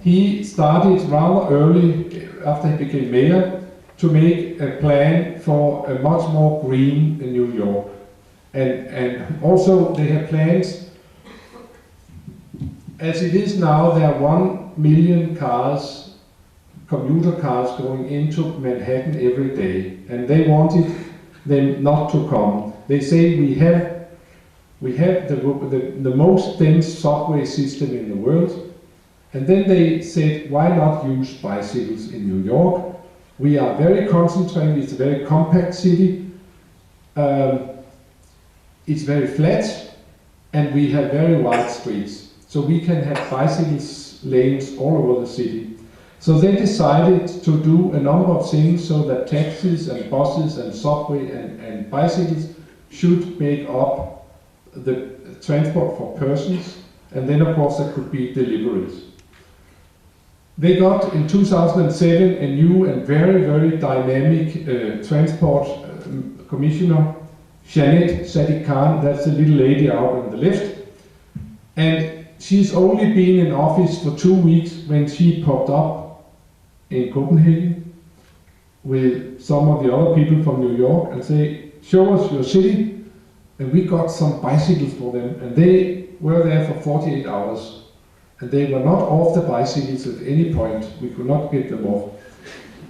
he started rather early after he became mayor to make a plan for a much more green in New York. And also they have plans. As it is now, there are 1 million cars, commuter cars, going into Manhattan every day, and they wanted them not to come. They say we have the most dense subway system in the world, and then they said, why not use bicycles in New York? We are very concentrated, it's a very compact city, it's very flat, and we have very wide streets. So we can have bicycle lanes all over the city. So they decided to do a number of things so that taxis and buses and subway and bicycles should make up the transport for persons, and then of course there could be deliveries. They got in 2007 a new and very, very dynamic transport commissioner, Janet Sadiq-Khan, that's the little lady out on the left. And she's only been in office for 2 weeks when she popped up in Copenhagen with some of the other people from New York and say, show us your city. and we got some bicycles for them, and they were there for 48 hours, and they were not off the bicycles at any point. We could not get them off.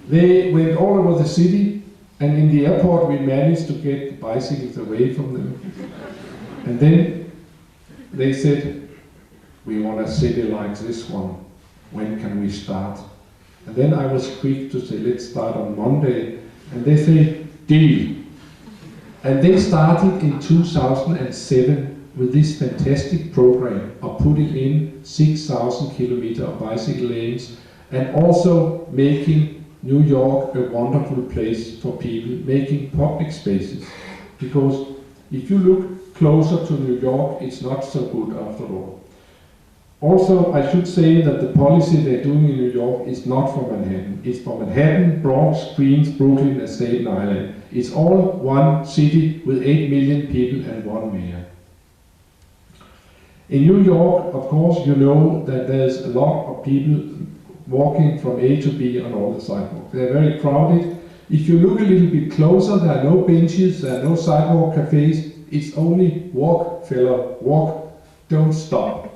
They went all over the city, and in the airport we managed to get the bicycles away from them. And then they said, we want a city like this one. When can we start? And then I was quick to say, let's start on Monday. And they say, deal. And they started in 2007 with this fantastic program of putting in 6,000 kilometers of bicycle lanes and also making New York a wonderful place for people, making public spaces. Because if you look closer to New York, it's not so good after all. Also, I should say that the policy they're doing in New York is not for Manhattan. It's for Manhattan, Bronx, Queens, Brooklyn, and Staten Island. It's all one city with 8 million people and one mayor. In New York, of course, you know that there's a lot of people walking from A to B on all the sidewalks. They're very crowded. If you look a little bit closer, there are no benches, there are no sidewalk cafes. It's only walk, fella, walk, don't stop.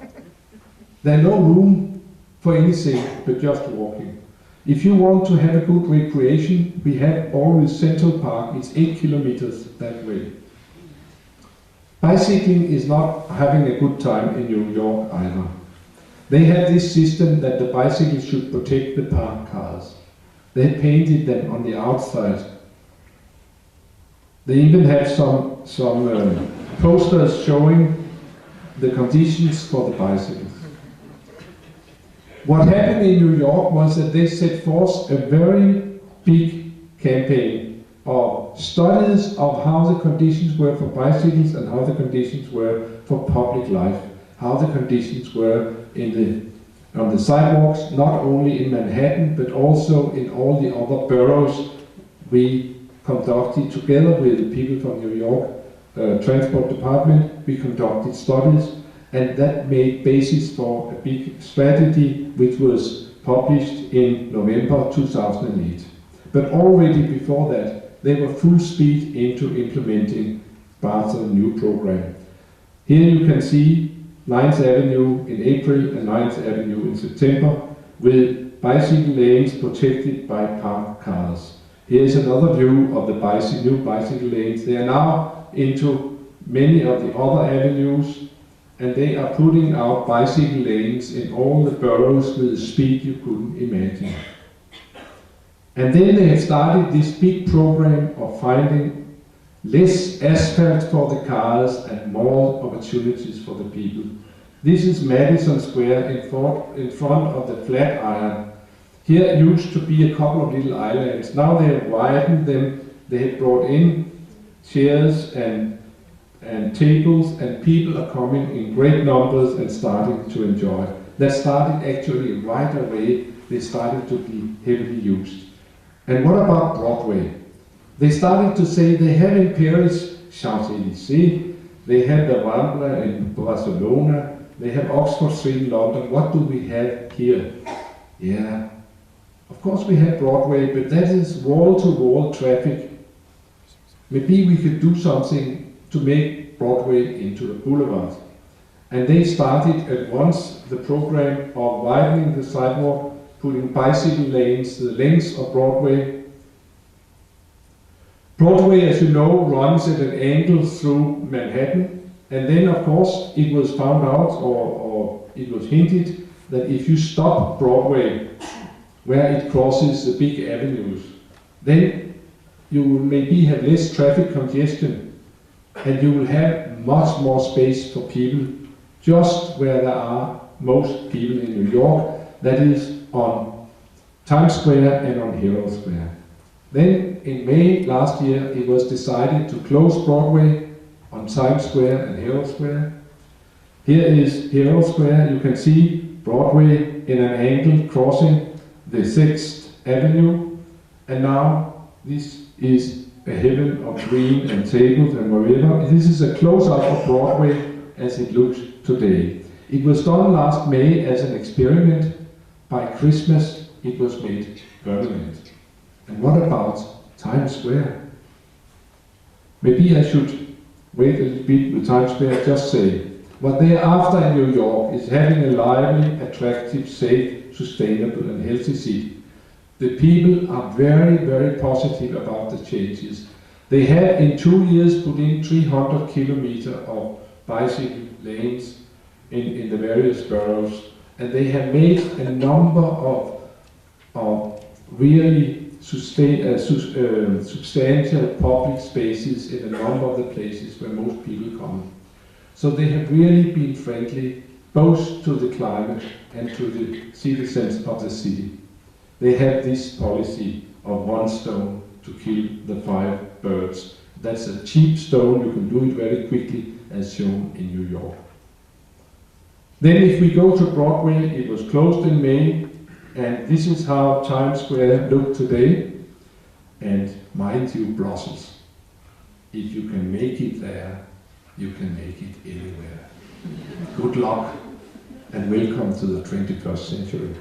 There's no room for anything but just walking. If you want to have a good recreation, we have always Central Park. It's 8 kilometers that way. Bicycling is not having a good time in New York either. They have this system that the bicycles should protect the parked cars. They painted them on the outside. They even have some posters showing the conditions for the bicycles. What happened in New York was that they set forth a very big campaign of studies of how the conditions were for bicycles and how the conditions were for public life, how the conditions were on the sidewalks, not only in Manhattan, but also in all the other boroughs. We conducted, together with the people from New York Transport Department, we conducted studies, and that made basis for a big strategy which was published in November 2008. But already before that, they were full speed into implementing parts of the new program. Here you can see 9th Avenue in April and 9th Avenue in September with bicycle lanes protected by parked cars. Here is another view of the new bicycle lanes. They are now into many of the other avenues, and they are putting out bicycle lanes in all the boroughs with a speed you couldn't imagine. And then they have started this big program of finding less asphalt for the cars and more opportunities for the people. This is Madison Square in front of the Flatiron. Here used to be a couple of little islands. Now they have widened them. They have brought in chairs and tables, and people are coming in great numbers and starting to enjoy it. That started actually right away. They started to be heavily used. And what about Broadway? They started to say they have in Paris Champs-Élysées, they have the Rambla in Barcelona, they have Oxford Street in London. What do we have here? Yeah, of course we have Broadway, but that is wall-to-wall traffic. Maybe we could do something to make Broadway into a boulevard. And they started at once the program of widening the sidewalk, putting bicycle lanes the length of Broadway. Broadway, as you know, runs at an angle through Manhattan, and then of course it was found out, or it was hinted, that if you stop Broadway where it crosses the big avenues, then you will maybe have less traffic congestion, and you will have much more space for people just where there are most people in New York, that is on Times Square and on Herald Square. Then in May last year it was decided to close Broadway on Times Square and Herald Square. Here is Herald Square. You can see Broadway in an angle crossing the 6th Avenue, and now this is a heaven of green and tables and whatever. This is a close-up of Broadway as it looks today. It was done last May as an experiment. By Christmas it was made permanent. And what about Times Square? Maybe I should wait a little bit with Times Square, just say, what they are after in New York is having a lively, attractive, safe, sustainable and healthy city. The people are very, very positive about the changes. They have in 2 years put in 300 kilometers of bicycle lanes in the various boroughs, and they have made a number of really substantial public spaces in a number of the places where most people come. So they have really been friendly both to the climate and to the citizens of the city. They have this policy of one stone to kill the 5 birds. That's a cheap stone, you can do it very quickly, as shown in New York. Then if we go to Broadway, it was closed in May, and this is how Times Square looked today. And mind you, Brussels, if you can make it there, you can make it anywhere. Good luck, and welcome to the 21st century.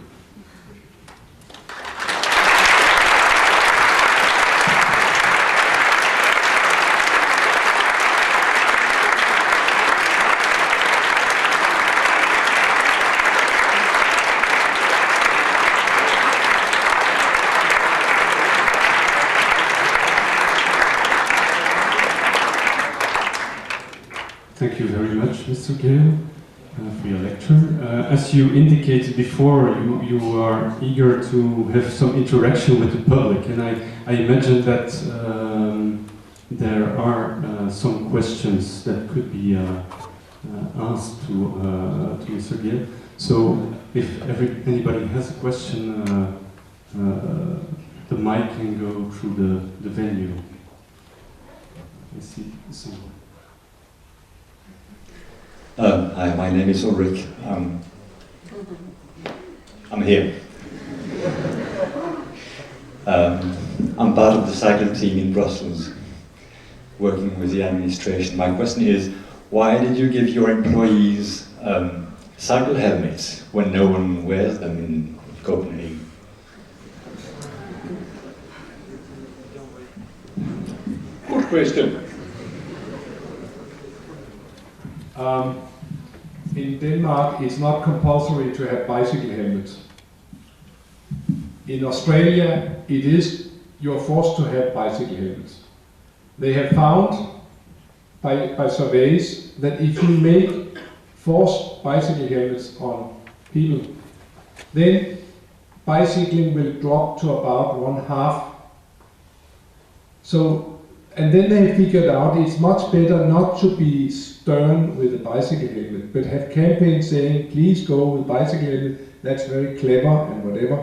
Thank you very much, Mr. Gehl, for your lecture. As you indicated before, you are eager to have some interaction with the public, and I imagine that there are some questions that could be asked to Mr. Gehl. So if anybody has a question, the mic can go through the venue. I see someone. Hi, my name is Ulrich. I'm here. I'm part of the cycle team in Brussels, working with the administration. My question is, why did you give your employees cycle helmets when no one wears them in Copenhagen? Good question. In Denmark, it's not compulsory to have bicycle helmets. In Australia, it is, you're forced to have bicycle helmets. They have found by surveys that if you make forced bicycle helmets on people, then bicycling will drop to about 1/2. So, and then they figured out it's much better not to be stern with a bicycle helmet, but have campaigns saying, please go with bicycle helmet, that's very clever and whatever.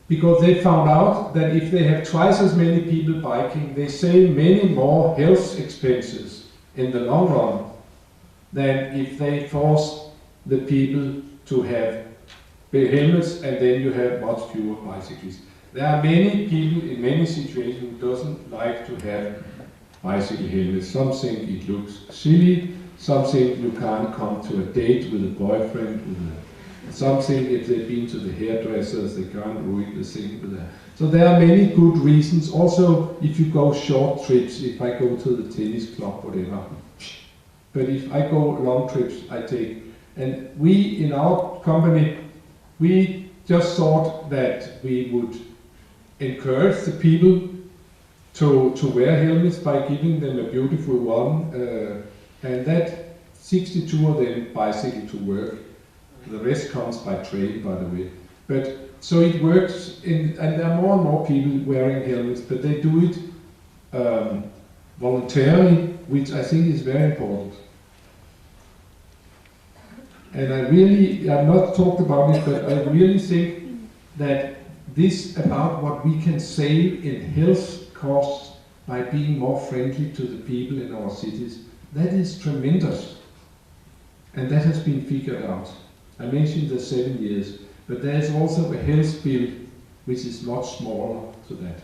Because they found out that if they have twice as many people biking, they save many more health expenses in the long run than if they force the people to have helmets and then you have much fewer bicyclists. There are many people in many situations who doesn't like to have bicycle helmets. Some think it looks silly, some think you can't come to a date with a boyfriend, some think if they've been to the hairdressers they can't ruin the thing with that. So there are many good reasons. Also, if you go short trips, if I go to the tennis club, whatever. But if I go long trips, I take. And we in our company, we just thought that we would encourage the people to wear helmets by giving them a beautiful one, and that 62 of them bicycle to work. The rest comes by train, by the way. But so it works, and there are more and more people wearing helmets, but they do it voluntarily, which I think is very important. And I've not talked about it, but I really think that this about what we can save in health costs by being more friendly to the people in our cities, that is tremendous. And that has been figured out. I mentioned the 7 years, but there is also a health bill which is much smaller to that.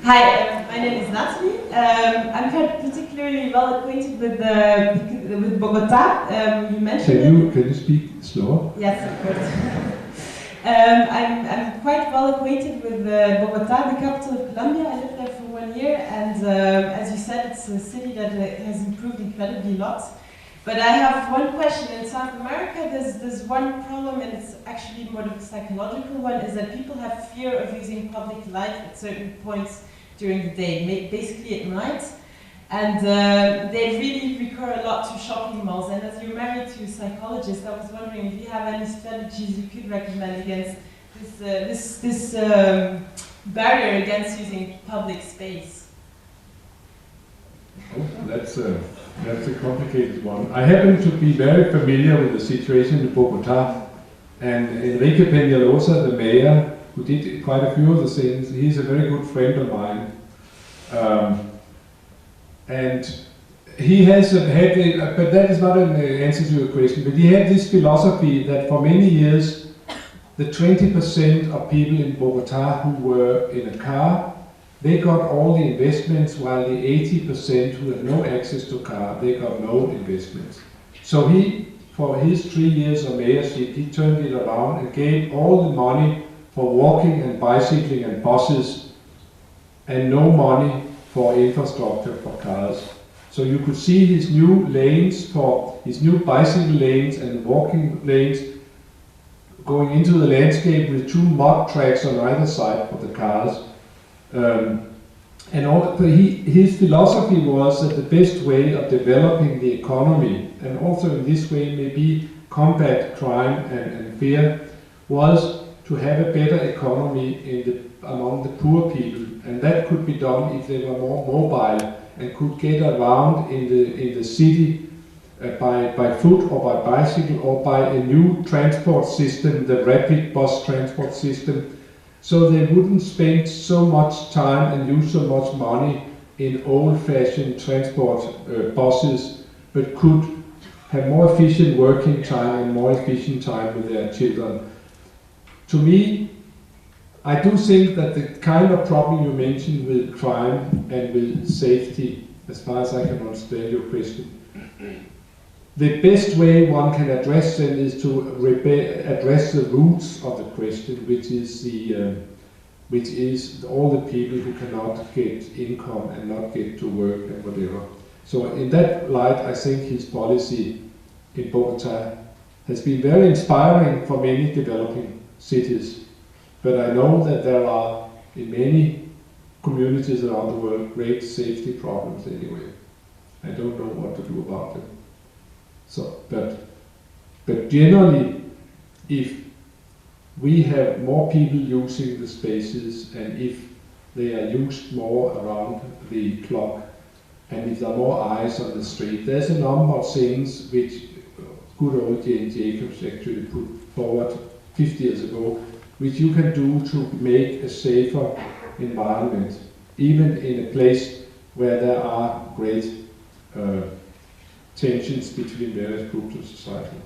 Hi, my name is Natalie. I'm particularly well acquainted with Bogota. You mentioned Can you speak slower? Yes, of course. I'm quite well acquainted with Bogota, the capital of Colombia. I lived there for 1 year, and as you said, it's a city that has improved incredibly a lot. But I have one question. In South America, there's one problem, and it's actually more of a psychological one, is that people have fear of using public life at certain points during the day, basically at night. And they really recur a lot to shopping malls. And as you're married to a psychologist, I was wondering if you have any strategies you could recommend against this barrier against using public space. Oh, that's a complicated one. I happen to be very familiar with the situation in Bogota, and Enrique Peñalosa, the mayor, who did quite a few of the things, he's a very good friend of mine. And he has had, but that is not an answer to your question, but he had this philosophy that for many years, the 20% of people in Bogota who were in a car, they got all the investments, while the 80% who had no access to car, they got no investments. So he, for his 3 years of mayorship, he turned it around and gave all the money for walking and bicycling and buses, and no money for infrastructure for cars. So you could see his new lanes, for his new bicycle lanes and walking lanes, going into the landscape with 2 mud tracks on either side for the cars. His philosophy was that the best way of developing the economy, and also in this way maybe combat crime and fear, was to have a better economy among the poor people, and that could be done if they were more mobile and could get around in the city by foot or by bicycle or by a new transport system, the rapid bus transport system, so they wouldn't spend so much time and use so much money in old-fashioned transport buses, but could have more efficient working time and more efficient time with their children. To me, I do think that the kind of problem you mentioned with crime and with safety, as far as I can understand your question, the best way one can address them is to address the roots of the question, which is all the people who cannot get income and not get to work and whatever. So in that light, I think his policy in Bogota has been very inspiring for many developing cities. But I know that there are, in many communities around the world, great safety problems anyway. I don't know what to do about them. So, but generally, if we have more people using the spaces, and if they are used more around the clock, and if there are more eyes on the street, there's a number of things which good old Jan Gehl actually put forward 50 years ago, which you can do to make a safer environment, even in a place where there are great tensions between various groups of society.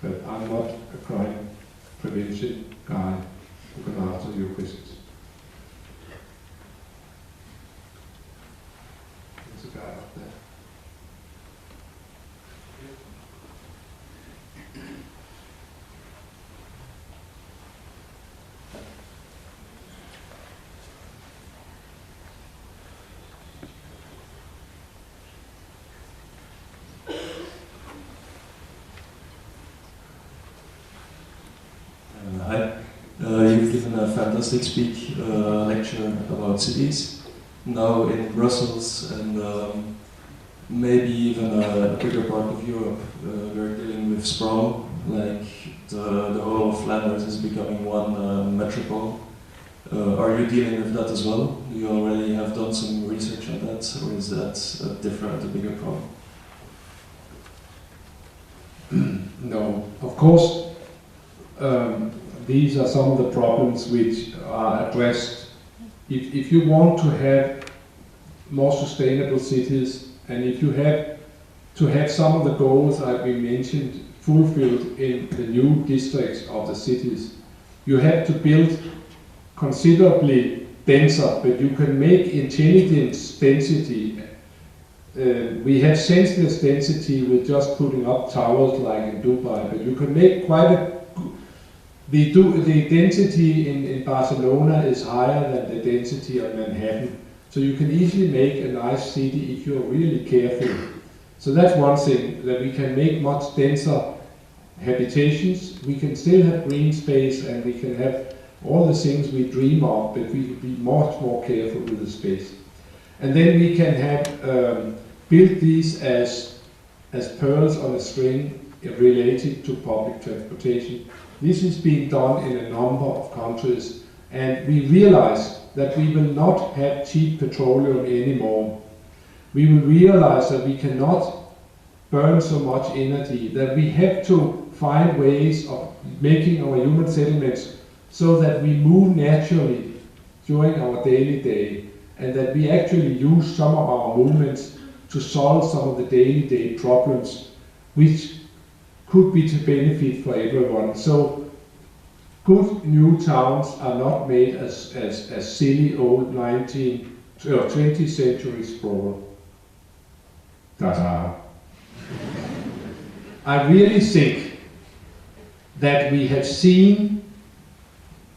But I'm not a crime prevention guy who can answer your questions. There's a guy up there. You've given a fantastic lecture about cities. Now in Brussels and maybe even a bigger part of Europe, we're dealing with sprawl. Like the whole of Flanders is becoming one metropole. Are you dealing with that as well? Do you already have done some research on that, or is that a bigger problem? No, of course. These are some of the problems which are addressed. If you want to have more sustainable cities, and if you have to have some of the goals I've been mentioned fulfilled in the new districts of the cities, you have to build considerably denser, but you can make intelligence density. We have senseless density with just putting up towers like in Dubai, but you can make quite a... The density in Barcelona is higher than the density of Manhattan. So you can easily make a nice city if you're really careful. So that's one thing, that we can make much denser habitations. We can still have green space and we can have all the things we dream of, but we can be much more careful with the space. And then we can have built these as pearls on a string related to public transportation. This is being done in a number of countries, and we realize that we will not have cheap petroleum anymore. We will realize that we cannot burn so much energy, that we have to find ways of making our human settlements so that we move naturally during our daily day, and that we actually use some of our movements to solve some of the daily problems which could be to benefit for everyone. So good new towns are not made as silly old 19th or 20th century sprawl. Ta-da! I really think that we have seen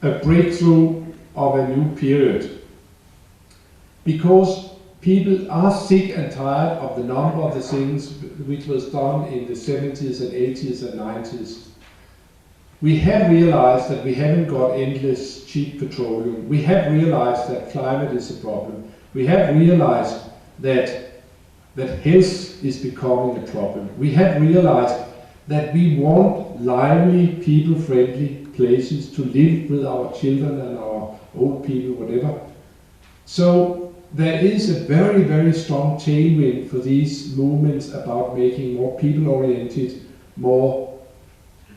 a breakthrough of a new period, because people are sick and tired of the number of the things which was done in the 70s and 80s and 90s. We have realized that we haven't got endless cheap petroleum. We have realized that climate is a problem. We have realized that health is becoming a problem. We have realized that we want lively, people-friendly places to live with our children and our old people, whatever. So there is a very, very strong tailwind for these movements about making more people-oriented, more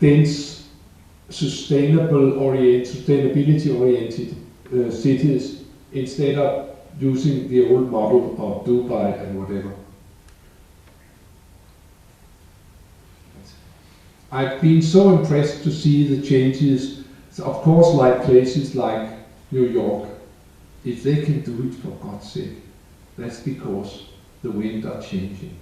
dense, sustainability-oriented cities, instead of using the old model of Dubai and whatever. I've been so impressed to see the changes. So of course, like places like New York, if they can do it, for God's sake, that's because the wind are changing.